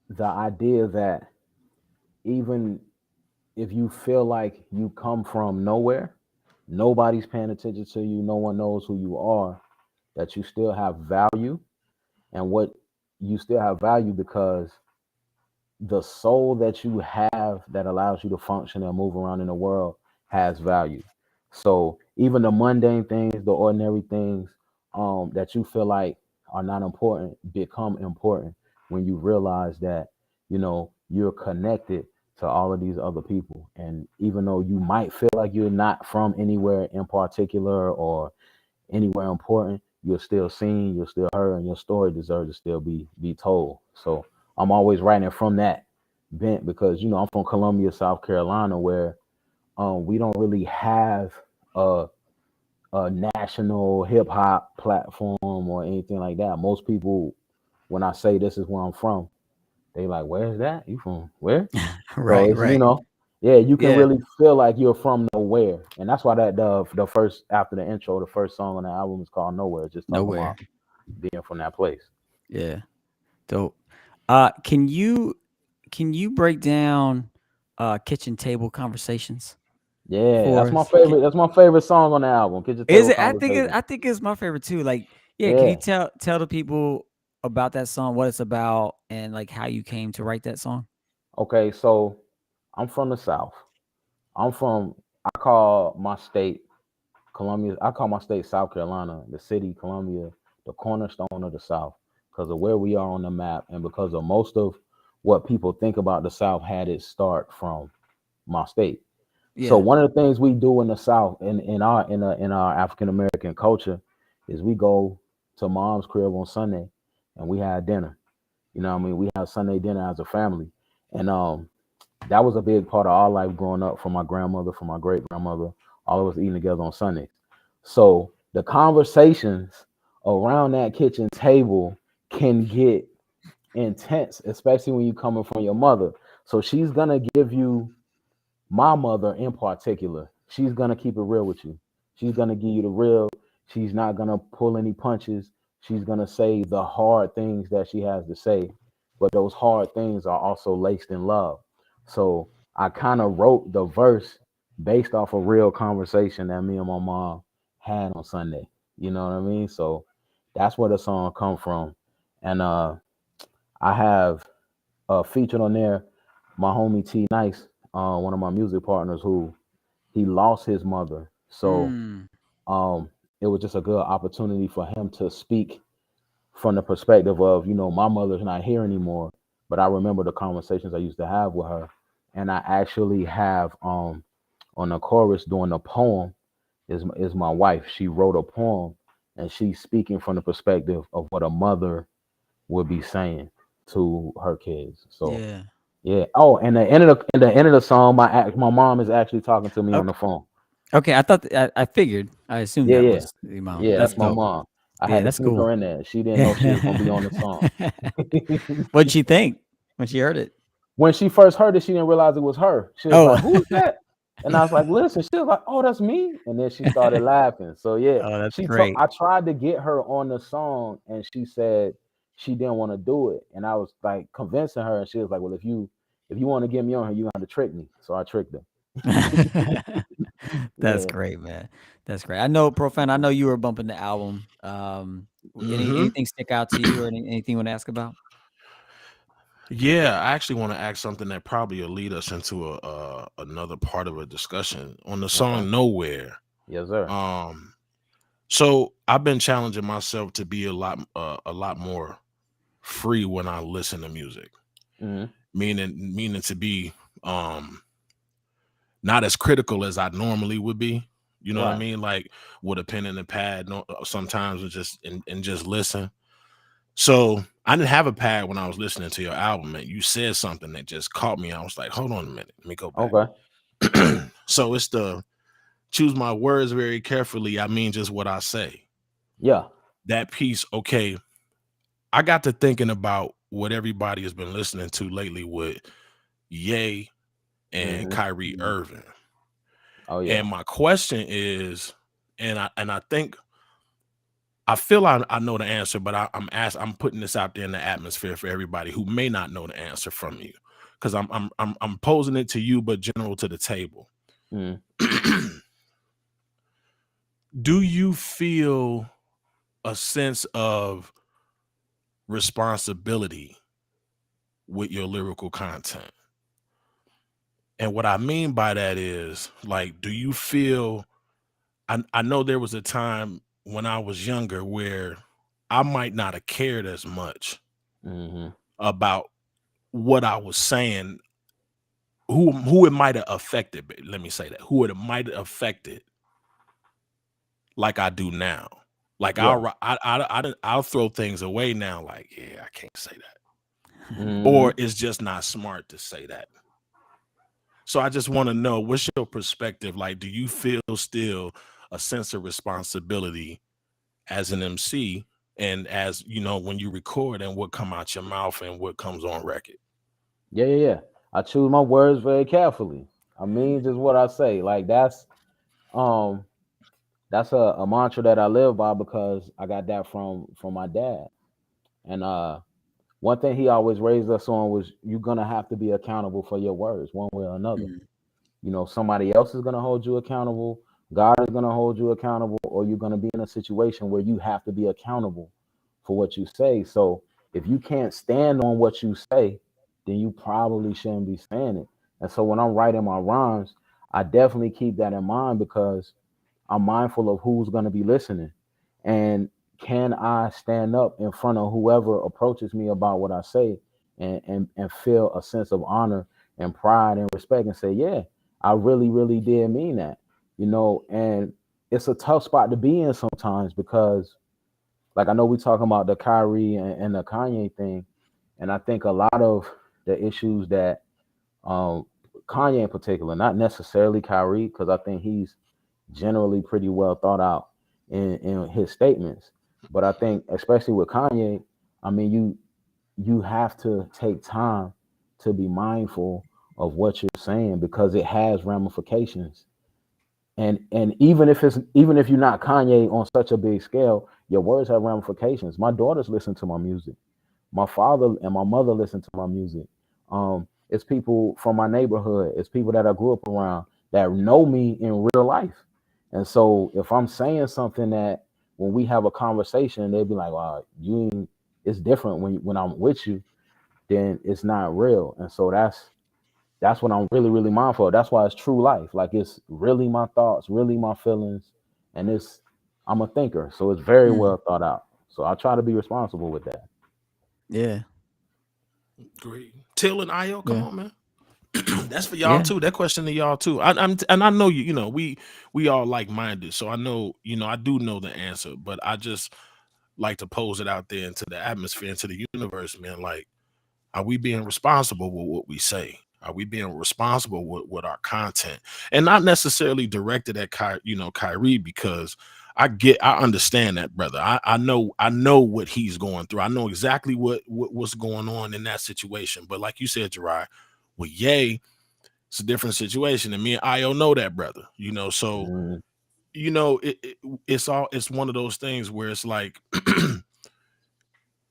the idea that even if you feel like you come from nowhere, nobody's paying attention to you, no one knows who you are, that you still have value, and what you still have value because the soul that you have that allows you to function and move around in the world has value. So even the mundane things, the ordinary things that you feel like are not important become important when you realize that you're connected to all of these other people. And even though you might feel like you're not from anywhere in particular or anywhere important, you're still seen, you're still heard, and your story deserves to still be told. So I'm always writing from that bent because I'm from Columbia, South Carolina, where we don't really have a a national hip hop platform or anything like that. Most people, when I say this is where I'm from, they like, "Where's that? You from where?" So Right, it's right. yeah, you can Yeah. really feel like you're from nowhere, and that's why that the first after the intro, the first song on the album is called Nowhere, just talking Nowhere. about being from that place. Yeah. Dope. Can you break down kitchen table conversations Yeah, for that's my us? favorite. That's my favorite song on the album. Kitchen Is Table it? Conversation. I think it's my favorite too. Like, yeah, can you Yeah. tell the people about that song, what it's about, and like how you came to write that song? Okay, so I'm from the South. I'm from. I call my state Columbia. I call my state South Carolina, the city Columbia, the cornerstone of the South, because of where we are on the map, and because of most of what people think about the South had its start from my state. So Yeah, one of the things we do in the South, in our African American culture, is we go to mom's crib on Sunday, and we have dinner. You know what I mean? We have Sunday dinner as a family, and that was a big part of our life growing up. From my grandmother, from my great grandmother, all of us eating together on Sundays. So the conversations around that kitchen table can get intense, especially when you coming from your mother. So she's gonna give you, my mother in particular, she's gonna keep it real with you. She's gonna give you the real. She's not gonna pull any punches. She's gonna say the hard things that she has to say, but those hard things are also laced in love. So I kind of wrote the verse based off a real conversation that me and my mom had on Sunday. You know what I mean? So that's where the song come from. And I have featured on there my homie T Nice, one of my music partners, who he lost his mother. So Mm, it was just a good opportunity for him to speak from the perspective of, my mother's not here anymore, but I remember the conversations I used to have with her. And I actually have on the chorus during the poem is my wife. She wrote a poem and she's speaking from the perspective of what a mother would be saying to her kids. So yeah. yeah. Oh, and the end of the song, my mom is actually talking to me on Okay. the phone. Okay. I thought I figured. I assumed Yeah, that yeah, was the mom. yeah. That's That's my dope. mom. I Yeah, had to that's sneak cool. her in there. She didn't know she was gonna be on the song. What'd she think when she heard it? When she first heard it, she didn't realize it was her. She was Oh, like, "Who is that?" And I was like, "Listen." She was like, "Oh, that's me." And then she started laughing. So yeah, oh, that's great. I tried to get her on the song, and she said she didn't want to do it. And I was like convincing her, and she was like, "Well, if you want to get me on her, you have to trick me." So I tricked her. That's Yeah. great, man. That's great. I know, Profan. I know you were bumping the album. Mm-hmm. Anything stick out to you, or anything you want to ask about? Yeah, I actually want to ask something that probably will lead us into a another part of a discussion on the Okay. song "Nowhere." Yes, sir. So I've been challenging myself to be a lot more free when I listen to music, Hmm. meaning to be um not as critical as I normally would be. You know what I Right. mean? Like with a pen and a pad, no, sometimes and just listen. So I didn't have a pad when I was listening to your album, and you said something that just caught me. I was like, hold on a minute, let me go back. Okay. So it's the choose my words very carefully. I mean, just what I say. Yeah. That piece, okay. I got to thinking about what everybody has been listening to lately with Ye and Hmm. Kyrie Irving. Oh yeah. And my question is, and I think I feel I know the answer, but I'm putting this out there in the atmosphere for everybody who may not know the answer from you, because I'm posing it to you, but general to the table. Mm. Do you feel a sense of responsibility with your lyrical content? And what I mean by that is, like, do you feel I know there was a time when I was younger where I might not have cared as much Hmm. about what I was saying, who it might have affected. Let me say that, who it might have affected, like I do now. Like Yeah. I'll throw things away now. Like, yeah, I can't say that, Hmm. or it's just not smart to say that. So I just want to know, what's your perspective? Like, do you feel still a sense of responsibility as an MC, and as you know, when you record and what come out your mouth and what comes on record? Yeah, yeah, yeah. I choose my words very carefully. I mean, just what I say. Like um that's a mantra that I live by because I got that from my dad. And one thing he always raised us on was you're gonna have to be accountable for your words one way or another. Mm, Somebody else is gonna hold you accountable, God is gonna hold you accountable, or you're gonna be in a situation where you have to be accountable for what you say. So if you can't stand on what you say, then you probably shouldn't be saying it. And so when I'm writing my rhymes, I definitely keep that in mind because I'm mindful of who's going to be listening. And can I stand up in front of whoever approaches me about what I say and feel a sense of honor and pride and respect and say, yeah, I really, really did mean that, and it's a tough spot to be in sometimes because like I know we talking about the Kyrie and the Kanye thing, and I think a lot of the issues that um Kanye in particular, not necessarily Kyrie, because I think he's generally pretty well thought out in his statements. But I think especially with Kanye, I mean you have to take time to be mindful of what you're saying because it has ramifications. And even if you're not Kanye on such a big scale, your words have ramifications. My daughters listen to my music. My father and my mother listen to my music. It's people from my neighborhood. It's people that I grew up around that know me in real life. And so if I'm saying something that when we have a conversation, they'll be like, "Wow, it's different when I'm with you, then it's not real." And so that's what I'm really, really mindful of. That's why it's true life. Like it's really my thoughts, really my feelings, and it's I'm a thinker, so it's very Mm, well thought out. So I try to be responsible with that. yeah, Great. Till and Io, come yeah, on, man. That's for y'all yeah, too. That question to y'all too. I'm and I know you know we all like minded, so I know I do know the answer, but I just like to pose it out there into the atmosphere, into the universe, man. Like, are we being responsible with what we say? Are we being responsible with our content, and not necessarily directed at Kyrie, because I understand that, brother. I know what he's going through. I know exactly what's going on in that situation. But like you said, Jorai, with Ye, it's a different situation, and me and Io know that, brother. So Mm, it's one of those things where it's like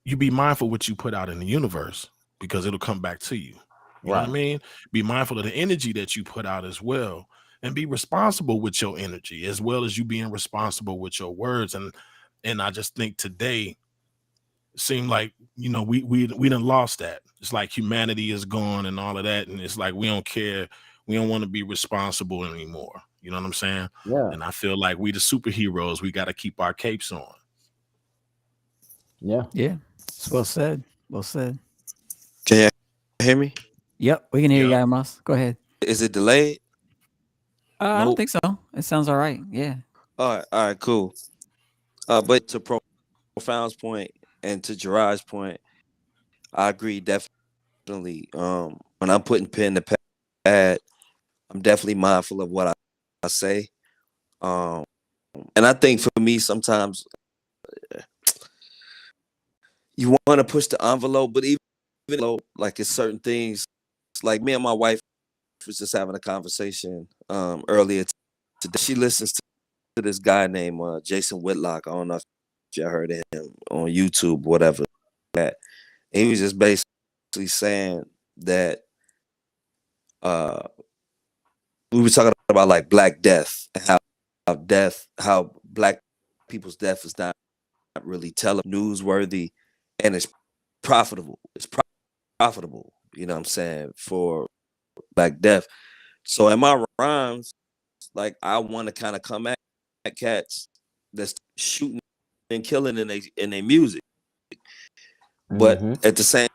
you be mindful what you put out in the universe, because it'll come back to you. You know what I right. mean? Be mindful of the energy that you put out as well, and be responsible with your energy as well as you being responsible with your words. And I just think today seemed like we done lost that. It's like humanity is gone and all of that, and it's like we don't care. We don't want to be responsible anymore. You know what I'm saying? Yeah. And I feel like we the superheroes. We got to keep our capes on. Yeah. yeah. It's well said. Well said. Can you hear me? Yep, we can hear you, Yep. guy Moss. Go ahead. Is it delayed? I don't Nope. think so. It sounds all right. Yeah. All right, cool. But to Profound's point and to Gerard's point, I agree definitely. When I'm putting pen to pad, I'm definitely mindful of what I say. Um, and I think for me, sometimes you want to push the envelope, but even though, like, it's certain things, like me and my wife was just having a conversation earlier today. She listens to this guy named Jason Whitlock. I don't know if you heard of him on YouTube, whatever. That he was just basically saying that uh, we were talking about like Black Death and how Black people's death is not really newsworthy, and it's profitable. It's profitable. You know what I'm saying, for Black Death. So in my rhymes, like, I want to kind of come at cats that's shooting and killing in their music, but Mm-hmm. at the same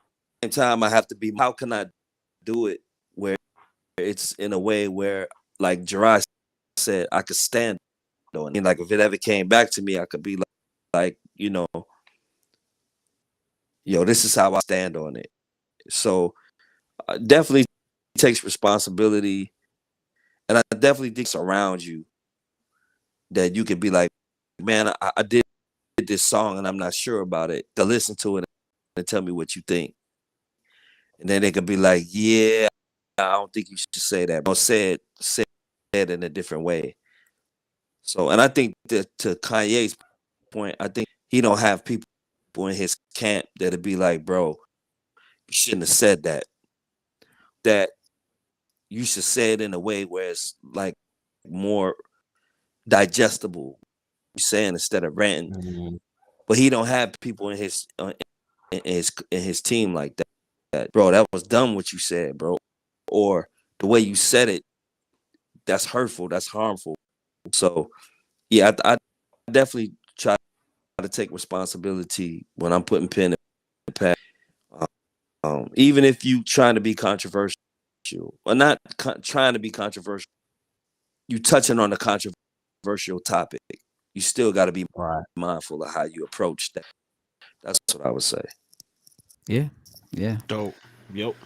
time, I have to be. How can I do it where it's in a way where, like Jorai said, I could stand on it. Like, if it ever came back to me, I could be like, yo, this is how I stand on it. So definitely takes responsibility, and I definitely think it's around you that you could be like, man, I did this song and I'm not sure about it. To listen to it and tell me what you think, and then they could be like, yeah, I don't think you should say that. Or say it in a different way. So, and I think that, to Kanye's point, I think he don't have people in his camp that'd be like, bro, you shouldn't have said that. That you should say it in a way where it's like more digestible. You saying instead of ranting, Mm-hmm. but he don't have people in his team like that. Bro, that was dumb what you said, bro, or the way you said it. That's hurtful. That's harmful. So yeah, I definitely try to take responsibility when I'm putting pen in pad. Even if you trying to be controversial, or not trying to be controversial, you touching on a controversial topic. You still got to be Right. mindful of how you approach that. That's what I would say. Yeah. Yeah. Dope. Yep.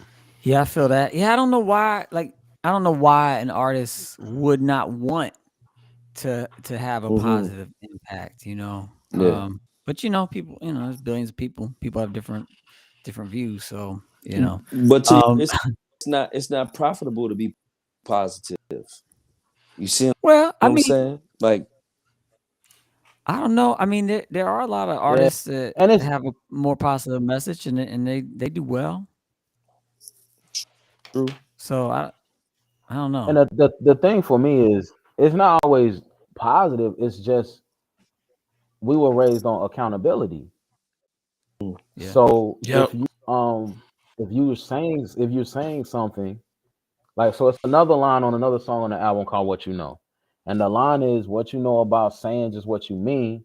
Yeah, I feel that. Yeah, I don't know why. Like, I don't know why an artist would not want to have a Mm-hmm. positive impact. Yeah. But people. There's billions of people. People have different views. So But to um, it's not profitable to be positive. You see well, what I I'm mean, saying? Like, I don't know. I mean, there are a lot of Yeah. artists that And it's have a more positive message, and they do well. true. So I don't know. and the thing for me is it's not always positive. It's just we were raised on accountability. Yeah. So Yep. if you're saying something Like, so it's another line on another song on the album called "What You Know," and the line is, "What you know about saying just what you mean,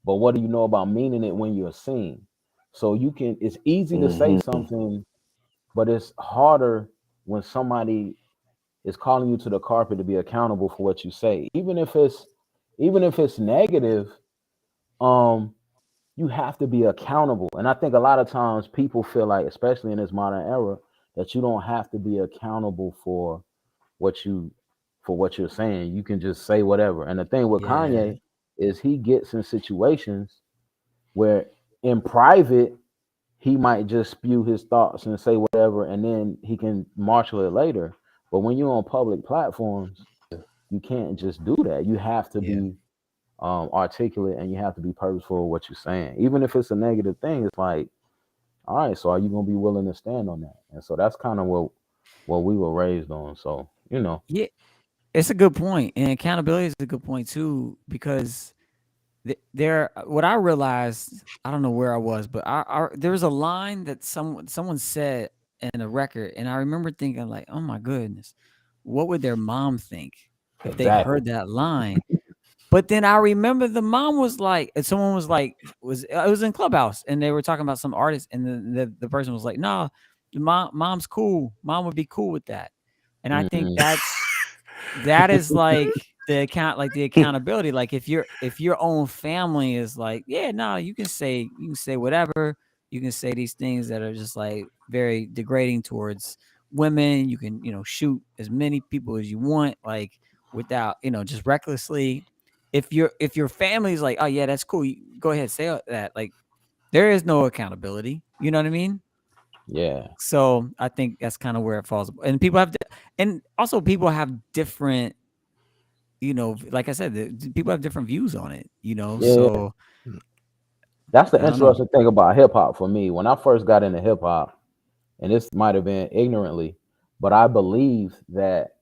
but what do you know about meaning it when you're seen?" So you can. It's easy to say Mm-hmm. something, but it's harder when somebody is calling you to the carpet to be accountable for what you say, even if it's negative. Um, you have to be accountable. And I think a lot of times people feel like, especially in this modern era, that you don't have to be accountable what you for what you're saying. You can just say whatever. And the thing with Yeah. Kanye is he gets in situations where in private he might just spew his thoughts and say whatever, and then he can marshal it later. But when you're on public platforms, you can't just do that. You have to Yeah. be articulate, and you have to be purposeful with what you're saying. Even if it's a negative thing, it's like, all right, so are you gonna be willing to stand on that? And so that's kind of what we were raised on. So, Yeah. It's a good point, and accountability is a good point too, because there. What I realized, I don't know where I was, but there was a line that someone said in a record, and I remember thinking like, oh my goodness, what would their mom think if they exactly. heard that line? But then I remember the mom was like, and someone was like, it was in Clubhouse, and they were talking about some artist, and the person was like, no, the mom's cool. Mom would be cool with that. And I think Hmm. that is like the accountability. Like if your own family is like, yeah, no, you can say whatever. You can say these things that are just like very degrading towards women. You can, shoot as many people as you want, like without, just recklessly. If your family's like, oh yeah, that's cool, you go ahead, say that. Like there is no accountability. You know what I mean? Yeah, So I think that's kind of where it falls. And people have, and also people have different, like I said, people have different views on it. yeah. So That's the I don't know. interesting thing about hip hop for me. When I first got into hip hop, and this might have been ignorantly, but I believed that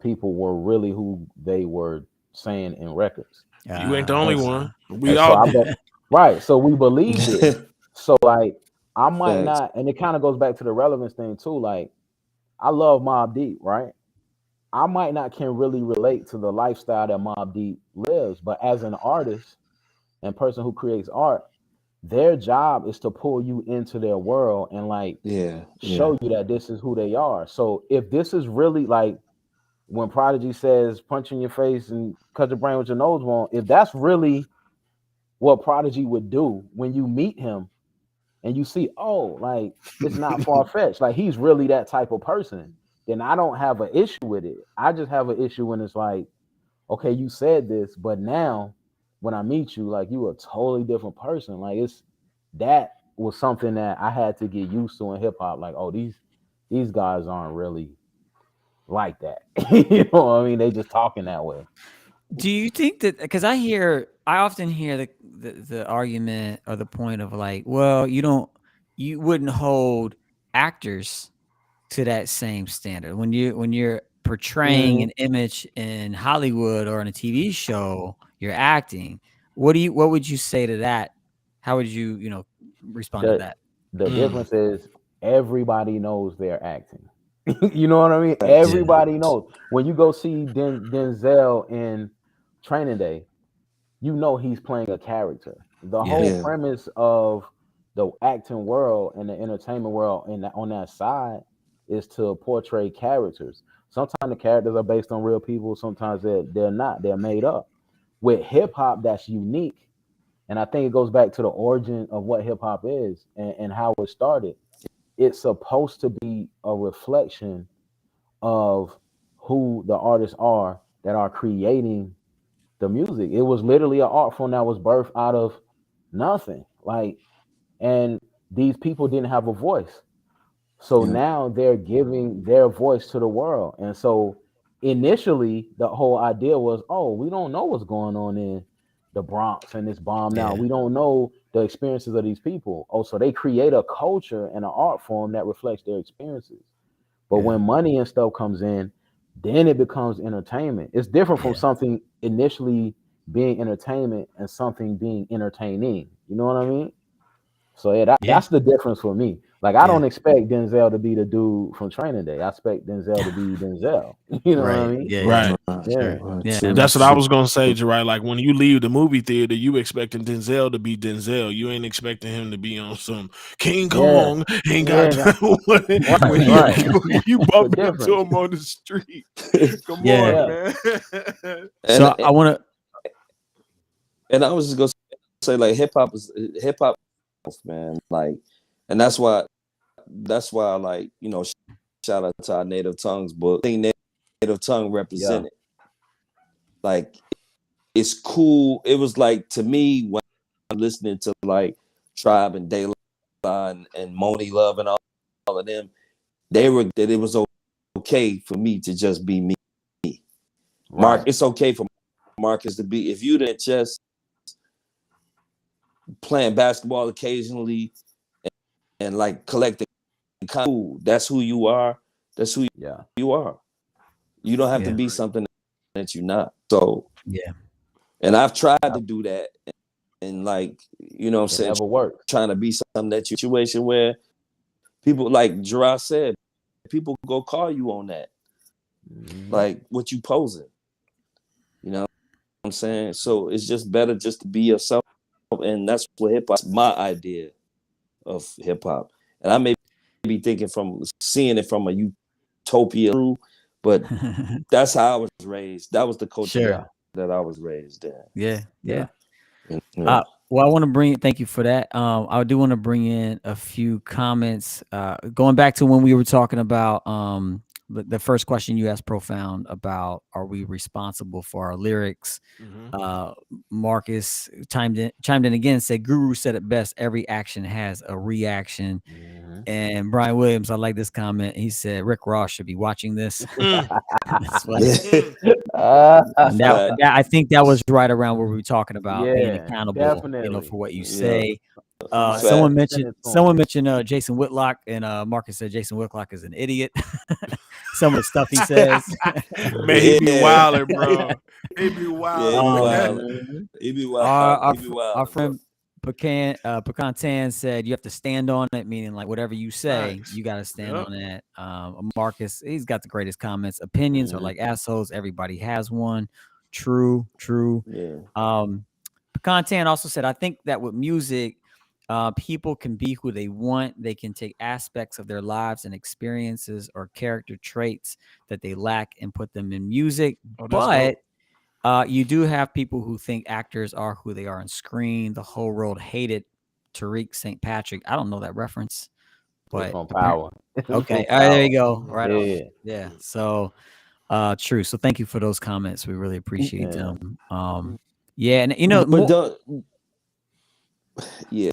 people were really who they were saying in records. You ain't the only And, one. We and so all I did. bet, right. So we believed it. So like I might Thanks. not, and it kind of goes back to the relevance thing too. Like I love Mob Deep, right? I might not can really relate to the lifestyle that Mob Deep lives, but as an artist and person who creates art, their job is to pull you into their world and like Yeah, yeah, show you that this is who they are. So if this is really like when Prodigy says punch in your face and cut your brain with your nose bone, if that's really what Prodigy would do when you meet him and you see, oh, like it's not far fetched, like he's really that type of person, then I don't have an issue with it. I just have an issue when it's like, okay, you said this, but now when I meet you, like you a totally different person. Like that was something that I had to get used to in hip hop. Like, oh, these guys aren't really like that. You know what I mean? They just talking that way. Do you think that, because I often hear the argument or the point of like, well, you wouldn't hold actors to that same standard when you're portraying Mhm. an image in Hollywood or in a TV show, you're acting. What would you say to that? How would you, respond to The that? the Mm. difference is everybody knows they're acting. You know what I mean? thanks. Yeah. Everybody knows. When you go see Denzel in Training Day, you know he's playing a character. The Yeah. whole Yeah, premise of the acting world and the entertainment world on that side is to portray characters. Sometimes the characters are based on real people, sometimes they're not, they're made up. With hip hop, that's unique. And I think it goes back to the origin of what hip hop is and how it started. It's supposed to be a reflection of who the artists are that are creating the music. It was literally an art form that was birthed out of nothing. Like, and these people didn't have a voice. So yeah, now they're giving their voice to the world. And so initially the whole idea was, oh, we don't know what's going on in the Bronx and this bomb now. Yeah. We don't know the experiences of these people. Oh, so they create a culture and an art form that reflects their experiences. But Yeah. when money and stuff comes in, then it becomes entertainment. It's different from Yeah. something initially being entertainment and something being entertaining. You know what I mean? So yeah, Yeah. that's the difference for me. Like I don't expect Denzel to be the dude from Training Day. I expect Denzel to be Denzel. You know what I Right. mean? Yeah. Right. Sure. Yeah. True. That's what I was gonna say, Jorai. Like when you leave the movie theater, you expecting Denzel to be Denzel. You ain't expecting him to be on some King Yeah. Kong. Ain't got Yeah. when Right. you Right. when you It's a bumping into difference. him on the street. Come Yeah. on, Yeah. man. and So I want to. and I was just gonna say like hip hop, man. Like, and that's why like shout out to our native tongues book. I think native tongue Yeah. represented. Like it's cool. It was like to me when I'm listening to like Tribe and De La and Moni Love and all of them, they were that it was okay for me to just be me. Mark, Right. it's okay for Marcus to be if you didn't just playing basketball occasionally and like collecting cool. That's who you are. That's who Yeah. you are. You don't have to Yeah. be something that you're not. So, Yeah. and I've tried to do that and like, what I'm It saying, never works. trying to be something that situation where people like Jorai said, people go call you on that. Mm-hmm. Like what you posing. You know what I'm saying? So it's just better just to be yourself. And that's what hip hop, my idea of hip hop. And I may be thinking from seeing it from a utopia, but that's how I was raised. That was the culture Sure. Yeah. that I was raised in. Yeah. Yeah. Yeah. Well, I want to bring. Thank you for that. I do want to bring in a few comments. Going back to when we were talking about the first question you asked, Profound, about are we responsible for our lyrics? Mhm. Marcus chimed in again. Said Guru said it best. Every action has a reaction. Mm-hmm. And Brian Williams, I like this comment. He said Rick Ross should be watching this. Mm, That's funny. mm. And I think that was right around where we were talking about being Yeah. accountable, Definitely. for what you Yeah. say. Somebody Fact. Someone should send mentioned it to him. Jason Whitlock, and Marcus said Jason Whitlock is an idiot. Some of the stuff he says. Man, he be Yeah. wilding, bro. He be Yeah, he be wilding. um, wild. Mhm. He be wild. our He be our wild, bro. friend Pecan Tan said you have to stand on it, meaning like whatever you say, Facts. you got to stand Yep. on that. Marcus, he's got the greatest comments. Opinions are Mhm. like assholes. Everybody has one. True. Yeah. Pecan Tan also said, I think that with music, people can be who they want. They can take aspects of their lives and experiences or character traits that they lack and put them in music. Oh, that's But dope. you do have people who think actors are who they are on screen. The whole world hated Tariq St. Patrick. I don't know that reference, It's but from apparently, Power. It's okay. from All right, there you Power. go. Right on. Yeah. Yeah. So, true. So, thank you for those comments. We really appreciate Yeah. them. Yeah, and you know, But don't yeah.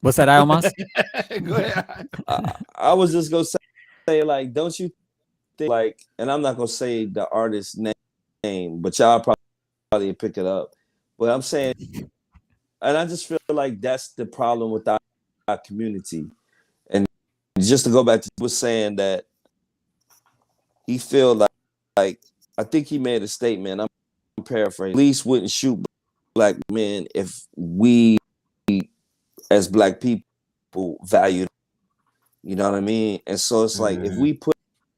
what's that, Almas? Go ahead. I was just gonna say like, don't you think like, and I'm not gonna say the artist's name, but y'all probably pick it up. But I'm saying, and I just feel like that's the problem with our community. And just to go back to was saying that he feel like I think he made a statement. I'm paraphrasing. Police wouldn't shoot black men if we as black people valued. You know what I mean? And so it's like if Mhm. we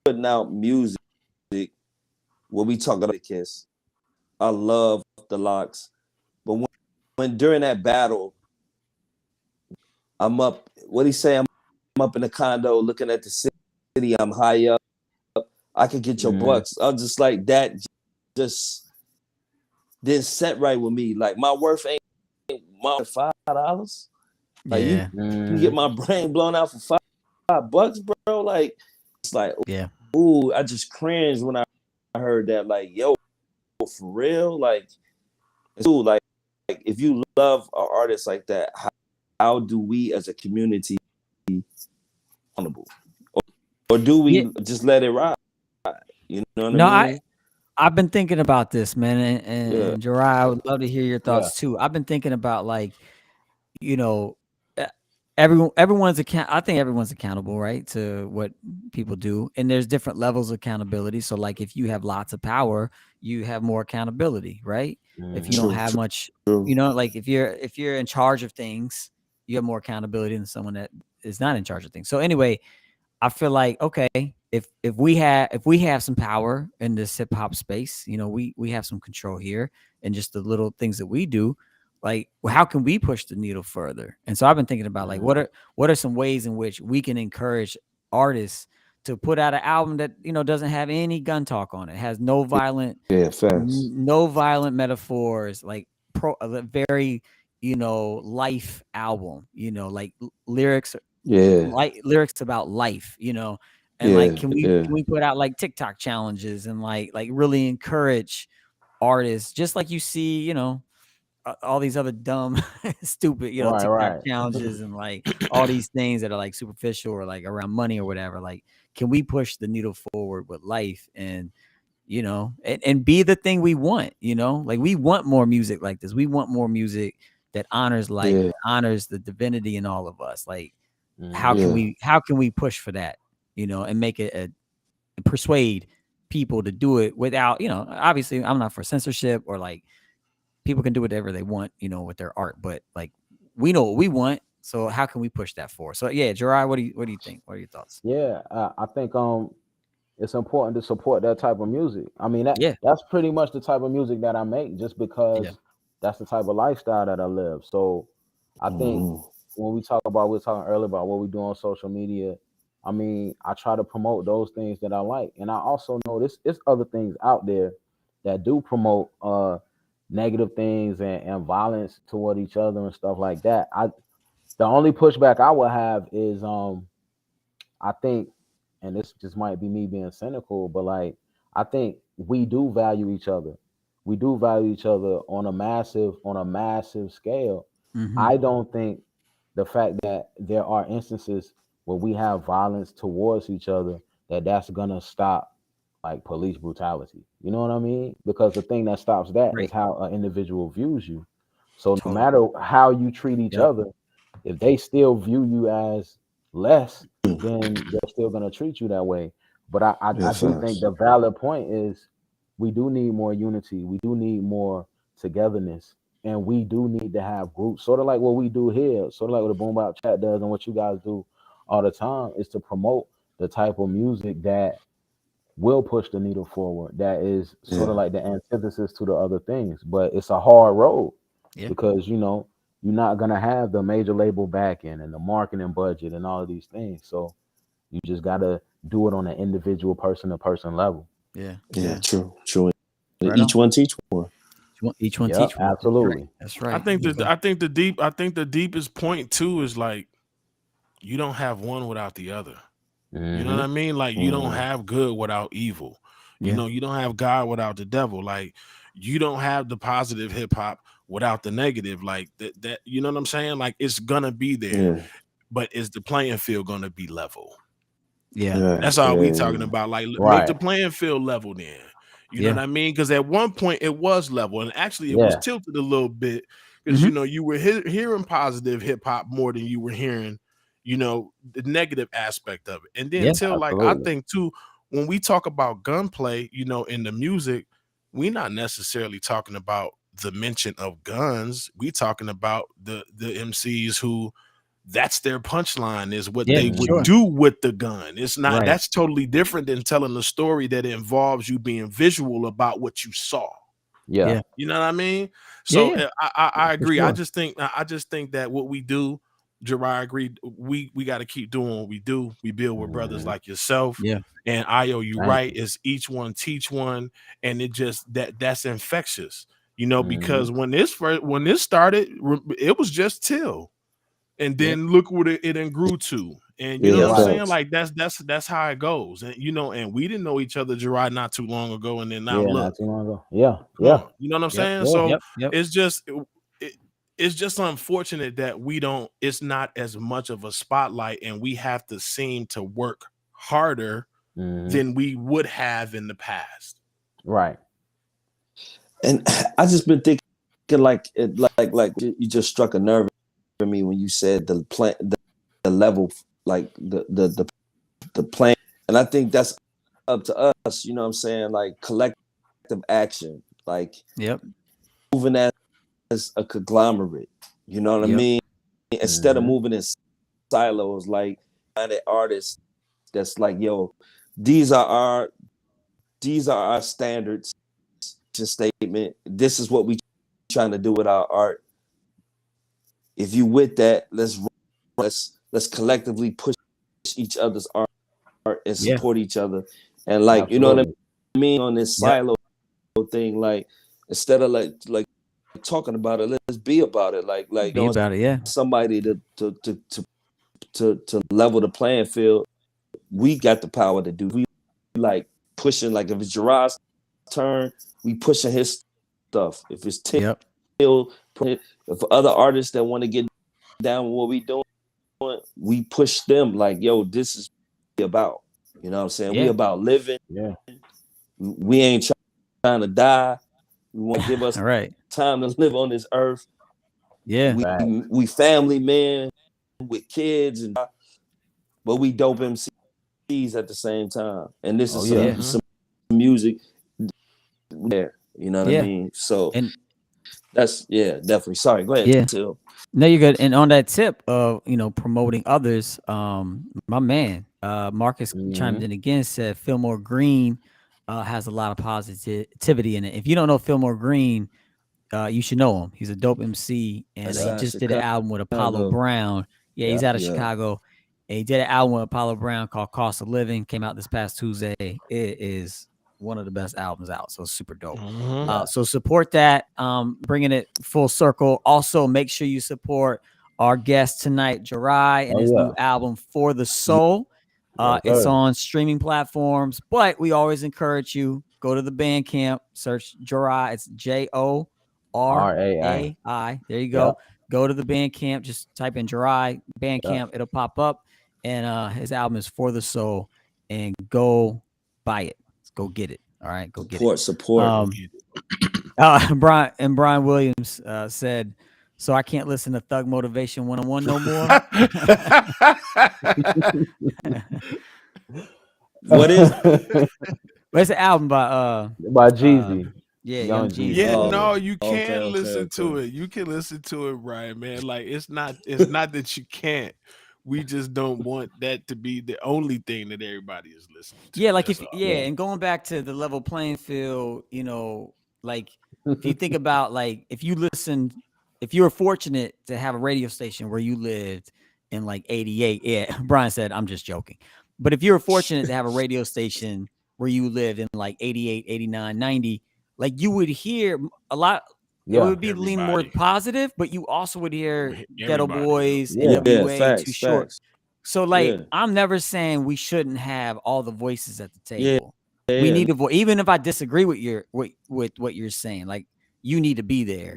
putting out music when we talk about Kiss, I love the Locks, but when during that battle, I'm up. What he say? I'm up in the condo looking at the city. I'm high up. I could get your Mhm. bucks. I'm just like that. Just didn't set right with me. Like my worth ain't my $5. Like you Yeah. can get Mhm. my brain blown out for $5, bro. Like it's like, Yeah. ooh, I just cringed when I heard that. Like, yo, for real, like, ooh, like if you love an artist like that, how do we as a community accountable, or do Yeah. we just let it ride? You know what I No, mean? I've been thinking about this, man, Yeah, and Jorai, I would love to hear your Yeah. thoughts too. I've been thinking about like, you know, uh, everyone's account. I think everyone's accountable, right, to what people do, and there's different levels of accountability. So, like, if you have lots of power, you have more accountability, right? If you Mhm. don't true, have much, true. like if you're in charge of things, you have more accountability than someone that is not in charge of things. So anyway, I feel like, okay, if we have some power in this hip hop space, you know, we have some control here, and just the little things that we do, like, well, how can we push the needle further? And so I've been thinking about, like, what are some ways in which we can encourage artists to put out an album that, you know, doesn't have any gun talk on it, has no violent, facts. no violent metaphors, like a very, you know, life album, you know, like lyrics, Yeah, like lyrics about life, you know, and like, yeah, can we put out like TikTok challenges and like really encourage artists, just like you see, you know, all these other dumb, stupid, you know, Right, TikTok right. challenges and like all these things that are like superficial or like around money or whatever. Like, can we push the needle forward with life and, you know, and be the thing we want, you know, like we want more music like this. We want more music that honors life, yeah, that honors the divinity in all of us. Like, Mm-hmm. how can we push for that, you know, and make it persuade people to do it without, you know, obviously I'm not for censorship or like people can do whatever they want, you know, with their art, but like we know what we want. So how can we push that forward? So yeah, Jorai, what do you think? What are your thoughts? Yeah, I think it's important to support that type of music. I mean, Yeah, that's pretty much the type of music that I make, just yeah, because that's the type of lifestyle that I live. So I think mhm, when we were talking earlier about what we do on social media. I mean, I try to promote those things that I like, and I also know it's other things out there that do promote negative things and violence toward each other and stuff like that. The only pushback I would have is I think, and this just might be me being cynical, but like I think we do value each other. We do value each other on a massive scale. mm-hmm. I don't think the fact that there are instances where we have violence towards each other, that's gonna stop like police brutality. You know what I mean? Because the thing that stops that is Right, how an individual views you. So no totally. matter how you treat each Yep, other, if they still view you as less, then they're still gonna treat you that way. But yeah, I do think facts. the valid point is we do need more unity. We do need more togetherness. And we do need to have groups, sort of like what we do here, sort of like what the Boom Bap Chat does and what you guys do all the time, is to promote the type of music that will push the needle forward. That is sort of Yeah, like the antithesis to the other things. But it's a hard road yeah, because you're not gonna have the major label backing and the marketing budget and all of these things. So you just gotta do it on an individual person to person level. yeah, yeah, yeah. true, true. And Right on. each one teach one. Each one Yep, teach one. That's right. absolutely. That's I right. think You know? I think the deepest point too is like you don't have one without the other. You know what Hmm. I mean? Like you don't Mhm. have good without evil. You Yeah, know, you don't have God without the devil. Like you don't have the positive hip hop without the negative. Like that you know what I'm saying? Like it's gonna be there, Yeah, but is the playing field gonna be level? yeah, yeah, That's all we yeah, talking yeah. about. Like make Right. the playing field level then. You know what yeah, I mean? Because at one point it was level, and actually it was Yeah. tilted a little bit because mm-hmm. you know you were hearing positive hip hop more than you were hearing, you know, the negative aspect of it. And then Yeah, till like I Absolutely. think too, when we talk about gunplay, you know, in the music, we're not necessarily talking about the mention of guns. We talking about the MCs who that's their punchline is what yeah, they for would sure. Hmm. do with the gun. It's not Right. that's totally different than telling a story that involves you being visual about what you saw. Yeah. Yeah, You know what I mean? yeah, So yeah, I for agree. sure. I just think that what we do, Jorai agreed, we got to keep doing what we do. We build with brothers Hmm. like yourself. Yeah, And Io, you Thank right, you. is each one teach one, and it just that's infectious, you know, Hmm. because when this started, it was just Till and yeah, then look what it grew to. And you know Yeah, what I'm yeah, Right. saying? facts. Like that's how it goes. And you know, and we didn't know each other, Gerard, not too long ago. And then now Yeah, look, not too long ago. Yeah. come Yeah. on, you know what I'm yep, saying? Yeah. So yep, yep. it's just it, it's just unfortunate that we don't, it's not as much of a spotlight, and we have to seem to work harder Hmm. than we would have in the past. Right. And I just been thinking like you just struck a nerve in me when you said the level, like the plan. And I think that's up to us, you know what I'm saying? Like collective action, like Yep, moving as a conglomerate, you know what I yep, mean? Instead of Hmm. moving in silos, like finding artists that's like, yo, these are our standards statement. This is what we trying to do with our art. If you with that, let's collectively push each other's art and Yeah. support each other. And like, you know what Absolutely. I mean, on this Yep. silo thing, like instead of like talking about it, let's be about it. Like Be about it. Yeah. somebody to level the playing field. We got the power to do. We like pushing, like if it's Jorai's turn, we pushing his stuff. If it's Yep. if other artists that want to get down with what we doing, we push them like, yo, this is about. You know what I'm saying? Yeah. We about living. Yeah. We ain't trying to die. We want to give us All right. time to live on this earth. Yeah. We family men with kids, but we dope MCs at the same time. And this is some music there. You know what I mean? So and that's definitely. Sorry, go ahead. Yeah. Till. No, you're good. And on that tip of promoting others, my man Marcus chimed in again, said Fillmore Green has a lot of positivity in it. If you don't know Fillmore Green, you should know him. He's a dope MC, and he just did an album with Apollo Brown. Yeah, he's out of Chicago. And he did an album with Apollo Brown called Cost of Living. Came out this past Tuesday. It is one of the best albums out, so super dope. So support that, bringing it full circle. Also, make sure you support our guest tonight, Jorai, and his new album For the Soul. It's on streaming platforms, but we always encourage you, go to the Bandcamp, search Jorai. It's Jorai. There you go. Go to the Bandcamp, just type in Jorai Bandcamp, it'll pop up. And his album is For the Soul, and go buy it. Go get it. All right, go get it. Support. Brian Williams said, "So I can't listen to Thug Motivation 101 no more." What is? It's an album by Jeezy. Young Jeezy. Yeah, no, you can listen to it. You can listen to it, Brian, man. Like it's not that you can't. We just don't want that to be the only thing that everybody is listening to. Yeah, like and going back to the level playing field, like if you think about, like, if you were fortunate to have a radio station where you lived in like 88, Brian said, I'm just joking. But if you were fortunate to have a radio station where you lived in like 88, 89, 90, like you would hear a lot. It would be lean more positive, but you also would hear Ghetto Boys, NWA, Too Short. So like, I'm never saying we shouldn't have all the voices at the table. We need a voice, even if I disagree with what you're saying. Like, you need to be there,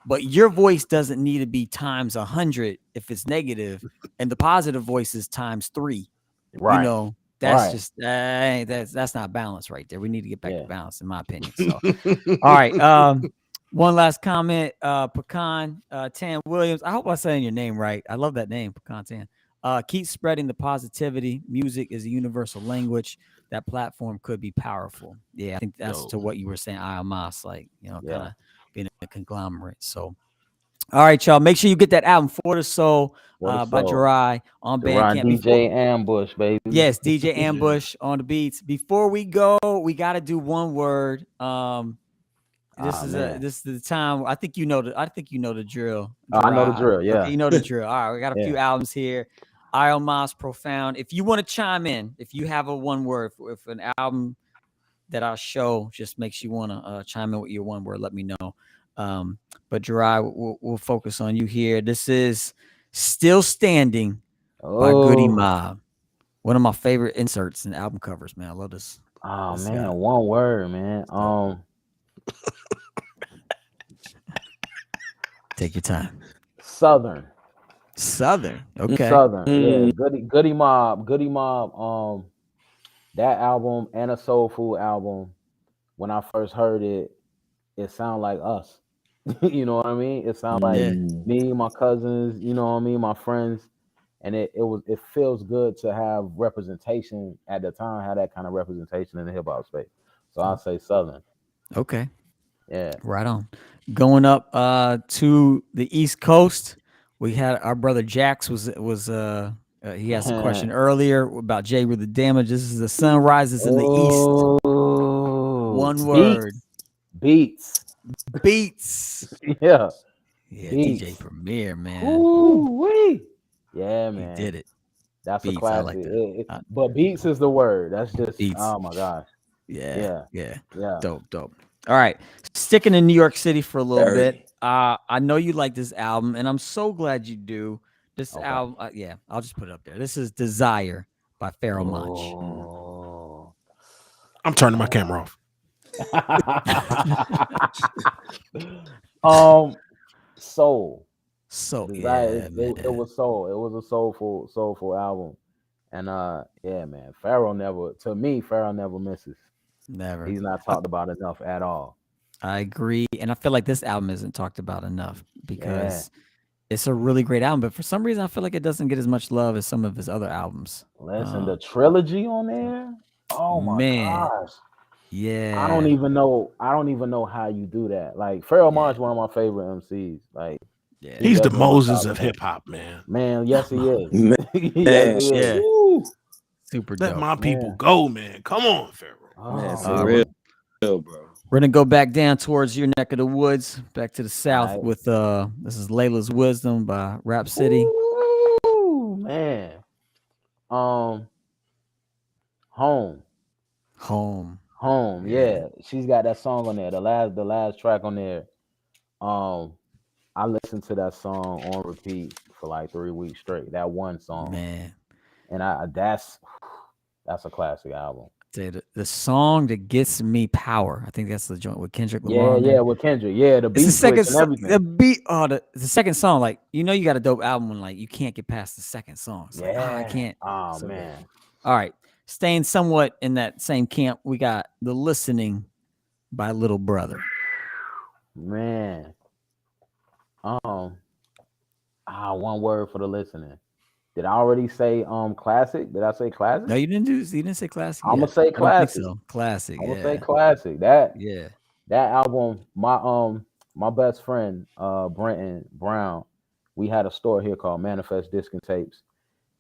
but your voice doesn't need to be times 100 if it's negative, and the positive voice is times 3. Right. That's just that's not balance right there. We need to get back to balance, in my opinion. So, all right. One last comment, Pecan Tan Williams. I hope I'm saying your name right. I love that name, Pecan Tan. Keep spreading the positivity. Music is a universal language. That platform could be powerful. Yeah, I think that's to what you were saying, Mas, like, kind of being a conglomerate. So, all right, y'all. Make sure you get that album For the Soul by Jorai on Bandcamp. DJ Ambush, baby. Yes, DJ Ambush on the beats. Before we go, we got to do one word. This is the time. I think you know the drill. I know the drill. Yeah, okay, you know the drill. All right, we got a few albums here. Mas, Profound. If you want to chime in, if you have a one word, if an album that I'll show just makes you want to chime in with your one word, let me know. But Jorai, we'll focus on you here. This is Still Standing by Goody Mob. One of my favorite inserts in album covers, man. I love this. Oh man, guy. One word, man. Take your time. Southern. Okay. Southern. Yeah. Goody Mob. That album and a Soul Food album. When I first heard it, it sounded like us. You know what I mean? It sounded like me, my cousins. You know what I mean? My friends. And it feels good to have representation at the time. Have that kind of representation in the hip hop space. So I'll say Southern. Okay. Yeah. Right on. Going up to the East Coast, We had our brother Jax he asked a question earlier about Jay with the damage. This is the sun rises in the east. Oh, One word. beats. Beats. Yeah, Yeah, DJ beats. Premier, man. Ooh-wee. Yeah, He man. did it. That's a Beats. I like classic. that. But beats is the word. That's just, Beats. oh my gosh. Yeah. Yeah, Yeah. yeah. Dope. All right. Sticking in New York City for a little bit. Very. I know you like this album, and I'm so glad you do. This Okay. album, yeah, I'll just put it up there. This is Desire by Pharoah Monch. Oh. I'm turning my camera off. Soul. So Desire. yeah, It man. was soul. It was a soulful album. And yeah, man. Pharaoh never misses. Never. He's not I, talked about enough at all. I agree, and I feel like this album isn't talked about enough Yeah. because it's a really great album. But for some reason, I feel like it doesn't get as much love as some of his other albums. Listen, the trilogy on there. Oh my Man, gosh. yeah, I don't even know how you do that. Like Pharoah yeah, Monch, one of my favorite MCs. Like yeah. he's He's the definitely on Moses top of of that. hip hop, man. Man, yes he is. Yes Man, he is. Yeah, woo, super Let dope. my people Man. go, man. Come on, Pharaoh. man, Oh for Uh, we're, real, man. bro. we're gonna go back down towards your neck of the woods, back to the south All with this is Layla's Wisdom by Rap right. City. Ooh, man. Um, home. Home. Home. Yeah, Yeah. She's got that song on there. The last track on there. Um, I listened to that song on repeat for like 3 weeks straight. That one song. man. And that's a classic album. The song that gets me power. I think that's the joint with Kendrick Lamar Yeah, on yeah, there. with Kendrick. Yeah, the It's the beat switch second and the everything. beat. Oh, the second song. Like you got a dope album when like you can't get past the second song. It's like I Yeah. can't. Oh So good. man. All right, staying somewhat in that same camp, we got The Listening by Little Brother. Man. Um, one word for the listening. Did I already say classic? Did I say classic? No, you didn't do. You didn't say classic I'm gonna yet. say I don't think classic. so. Classic. I'm gonna say Yeah. classic. That Yeah. that album, my best friend, Brenton Brown, we had a store here called Manifest Disc and Tapes.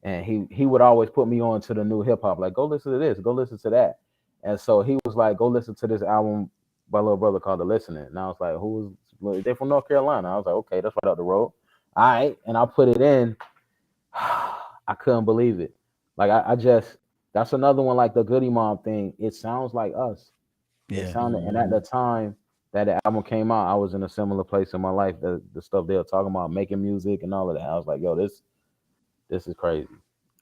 And he would always put me on to the new hip hop, like go listen to this, go listen to that. And so he was like, go listen to this album by Little Brother called The Listening. And I was like, they're from North Carolina. I was like, okay, that's right up the road. All right. And I put it in. I couldn't believe it. Like I just that's another one like the Goody Mob thing. It sounds like us. It Yeah. sounded, and at the time that the album came out, I was in a similar place in my life. The stuff they were talking about, making music and all of that. I was like, yo, this is crazy.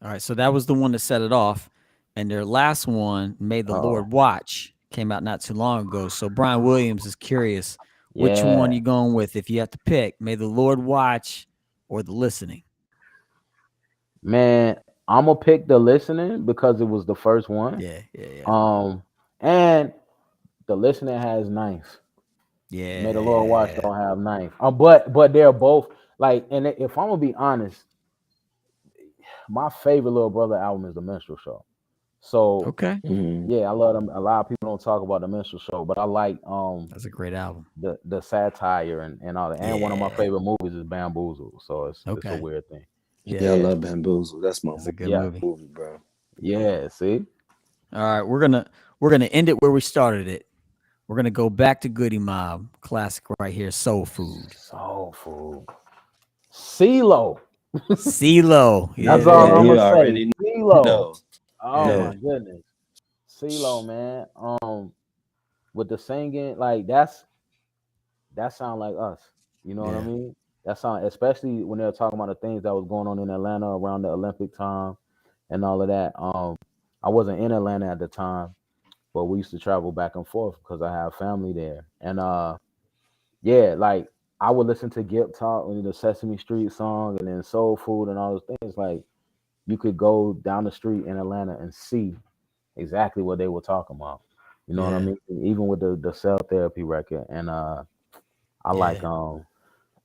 All right. So that was the one that set it off, and their last one, "May the Uh-oh. Lord Watch," came out not too long ago. So Brian Williams is curious, which one Yeah. you going with if you have to pick? "May the Lord Watch" or "The Listening"? Man, I'm gonna pick The Listening because it was the first one. Yeah. And The Listening has ninth. Yeah. May the Lord Watch don't have ninth. But they're both like, and if I'm gonna be honest, my favorite Little Brother album is The Minstrel Show. So Okay. yeah, I love them. A lot of people don't talk about The Minstrel Show, but I like That's a great album. the satire and all that. And one of my Yeah. favorite movies is Bamboozled. So it's a Okay. weird thing. Yeah, I Yeah. love Bamboozle. That's my That's a good Yeah. movie. movie, bro. Yeah, see? All right, we're gonna end it where we started it. We're gonna go back to Goody Mob, classic right here, Soul Food. Soul Food. CeeLo. CeeLo. That's all Yeah, I'm you gonna say. already CeeLo. know. Oh Yeah. my goodness. CeeLo, man. With the singing, like that sound like us. You know what I Yeah. mean? That sound, especially when they're talking about the things that was going on in Atlanta around the Olympic time and all of that. I wasn't in Atlanta at the time, but we used to travel back and forth because I have family there. And yeah, like I would listen to Gip Talk, the Sesame Street song, and then Soul Food and all those things. Like you could go down the street in Atlanta and see exactly what they were talking about. You know what I Yeah. mean? Even with the cell therapy record. And I like Yeah.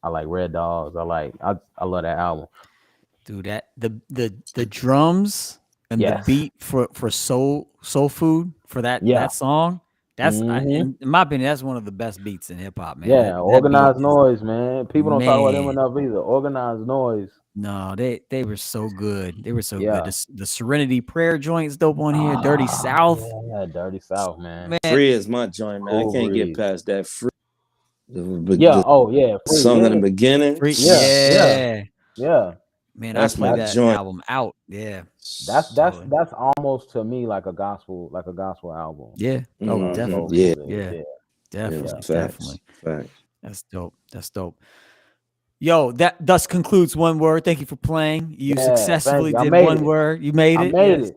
I like Red Dogs. I love that album. Dude, that the drums and the Yes. beat for soul food for that Yeah. song, That's in my opinion, that's one of the best beats in hip hop, man. Yeah, That beat organized is, noise, man. People don't talk about them man. enough either. Organized noise. No, they were so good. They were so good. Yeah. The Serenity Prayer joint's dope on here. Dirty South, Yeah, Dirty South, man. man. Free is my joint, man. I Cool can't get Breeze. past that. Free. Yeah. The Oh, yeah. Free. song in the Yeah. beginning. Free, Yeah. Yeah. yeah, Yeah. man. I That's play my that joint. album out. Yeah, That's totally. that's almost to me like a gospel album. Yeah. Oh, Soul definitely. Yeah, music. Yeah, Yeah. definitely, facts. definitely. Facts. That's dope. That's dope. Yo, that thus concludes One Word. Thank you for playing. You Yeah. Thank successfully you. I did made One it. Word. You made I it. made Yes.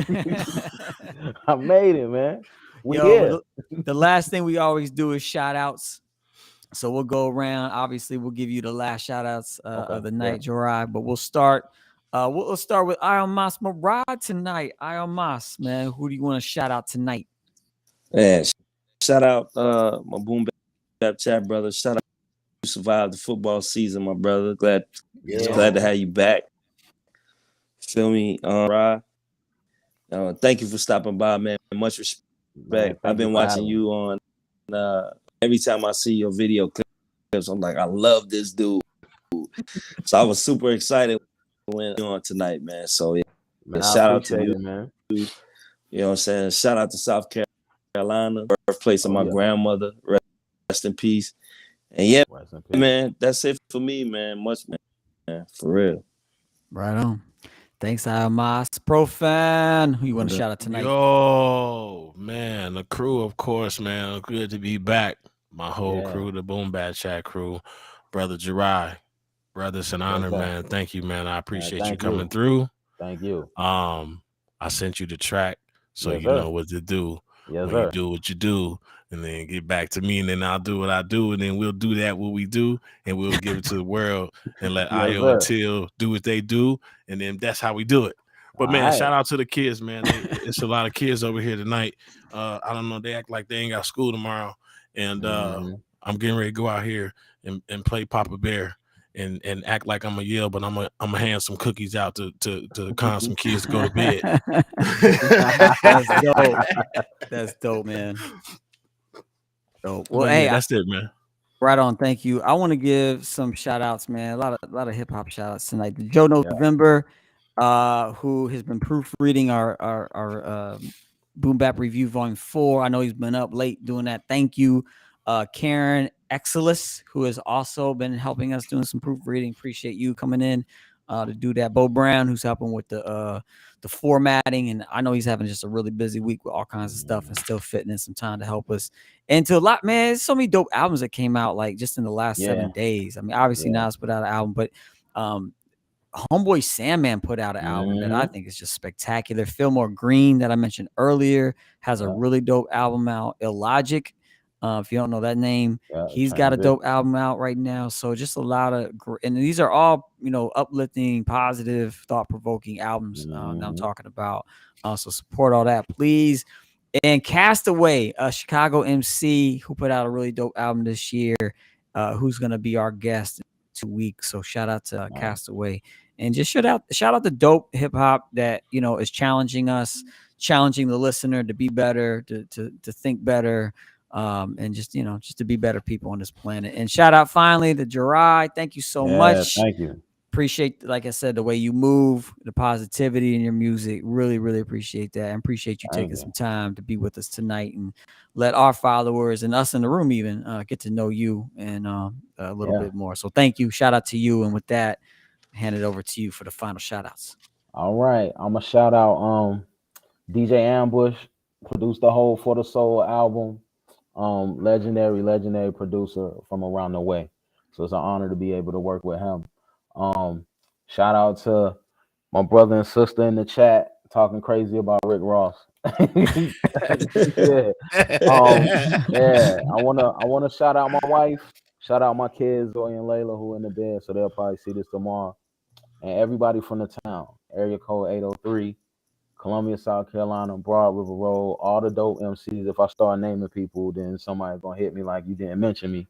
it. I made it, man. We Yo, here. the last thing we always do is shout outs. So we'll go around. Obviously, we'll give you the last shout outs of the night, Jorai. But we'll start. We'll start with Ion Mas Marad tonight. Ion Mas, man, who do you want to shout out tonight? Yeah, shout out my Boom Bap Chat brother. Shout out you survived the football season, my brother. Glad to have you back. Feel me, Rod. Thank you for stopping by, man. Much respect. Man, I've been watching you on every time I see your video clips, I'm like, I love this dude. So I was super excited when you on tonight, man. So yeah, man, shout out to you, it, man. You know what I'm saying? Shout out to South Carolina, birthplace of my grandmother. Rest in peace. And yeah, man, that's it for me, man. Much, man, for real. Right on. Thanks, Mas. Profan, who you want to shout out tonight? Yo, man, the crew, of course, man. Good to be back. My whole crew, the Boom Bap Chat crew. Brother Jorai, brother, it's an honor, man. Thank you, man. I appreciate you coming through. Thank you. I sent you the track, so you know what to do. When you do what you do, and then get back to me, and then I'll do what I do, and then we'll do that what we do, and we'll give it to the world and let Io and Till do what they do, and then that's how we do it. But man, shout out to the kids, man. It's a lot of kids over here tonight. I don't know, they act like they ain't got school tomorrow, and I'm getting ready to go out here and play Papa Bear. And act like I'm a yell, but I'm a hand some cookies out to con some kids to go to bed. That's dope. That's dope, man. Dope. Well, hey, that's it, man. Right on. Thank you. I want to give some shout outs, man. A lot of hip hop shout outs tonight. Joe November, who has been proofreading our Boom Bap Review Volume 4. I know he's been up late doing that. Thank you. Karen Exelis, who has also been helping us doing some proofreading. Appreciate you coming in to do that. Bo Brown, who's helping with the formatting, and I know he's having just a really busy week with all kinds of stuff and still fitting in some time to help us. And to a lot, man, there's so many dope albums that came out like just in the last 7 days. I mean, obviously Nas put out an album, but Homeboy Sandman put out an album that I think is just spectacular. Fillmore Green, that I mentioned earlier, has a really dope album out. Illogic, if you don't know that name, he's got a dope album out right now. So just a lot of, and these are all, uplifting, positive, thought-provoking albums that I'm talking about. So support all that, please. And Castaway, a Chicago MC who put out a really dope album this year, who's going to be our guest in 2 weeks. So shout out to Castaway. And just shout out to dope hip hop that, is challenging us, challenging the listener to be better, to think better, and just to be better people on this planet. And shout out finally to Jorai. Thank you so much. Thank you. Appreciate, like I said, the way you move, the positivity in your music. Really, really appreciate that. And appreciate you taking some time to be with us tonight and let our followers and us in the room even get to know you and a little bit more. So thank you. Shout out to you. And with that, hand it over to you for the final shout outs. All right. I'm gonna shout out DJ Ambush, produced the whole For the Soul album. Legendary producer from around the way. So it's an honor to be able to work with him. Shout out to my brother and sister in the chat talking crazy about Rick Ross. I wanna shout out my wife, shout out my kids, Zoe and Layla, who in the bed, so they'll probably see this tomorrow. And everybody from the town, area code 803, Columbia, South Carolina, Broad River Road, all the dope MCs. If I start naming people, then somebody's gonna hit me like you didn't mention me.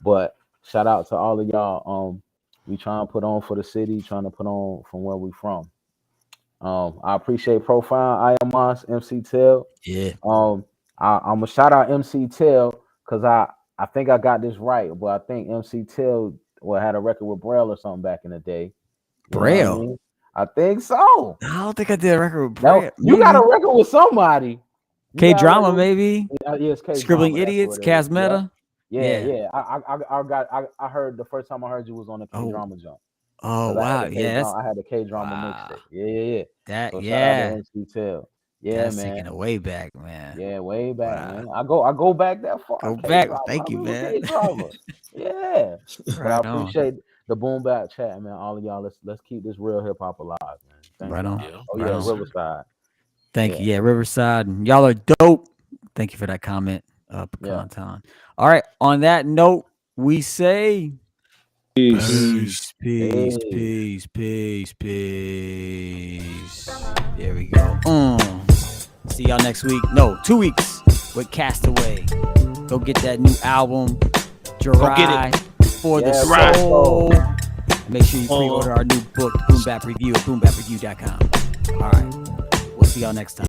But shout out to all of y'all. We trying to put on for the city, trying to put on from where we from. I appreciate Profile, IMOS, MC Till. Yeah. I'm gonna shout out MC Tell because I think I got this right, but I think MC Tell had a record with Braille or something back in the day. You know what I Braille. mean? I think so. I don't think I did a record with No, Braille. you got a Maybe record with somebody. K Drama, maybe Yes, K Scribbling Drama. Idiots, Casmeta. Yeah. I heard the first time I heard you was on the K Drama jump. Oh wow, yeah, I had the K Drama mixtape. Yeah. That So shout out to yeah, MC Tell. Yeah, that's man. taking it way back, man. Yeah, way back, Wow. man. I go back that far. Go K back. Drama. Thank you, man. K Drama. Yeah. But I Right on. appreciate the Boom Bap Chat, man. All of y'all, let's keep this real hip hop alive, man. Thank Right y'all. on. Yeah. Oh Right yeah, on. Riverside. Thank you. Yeah, Riverside. Y'all are dope. Thank you for that comment, Pecan. All right. On that note, we say Peace. peace. There we go. See y'all next week. No, 2 weeks with Castaway. Go get that new album, Jorai, For the Soul. Make sure you pre-order our new book, Boom Bap Review, at boombapreview.com. All right. We'll see y'all next time.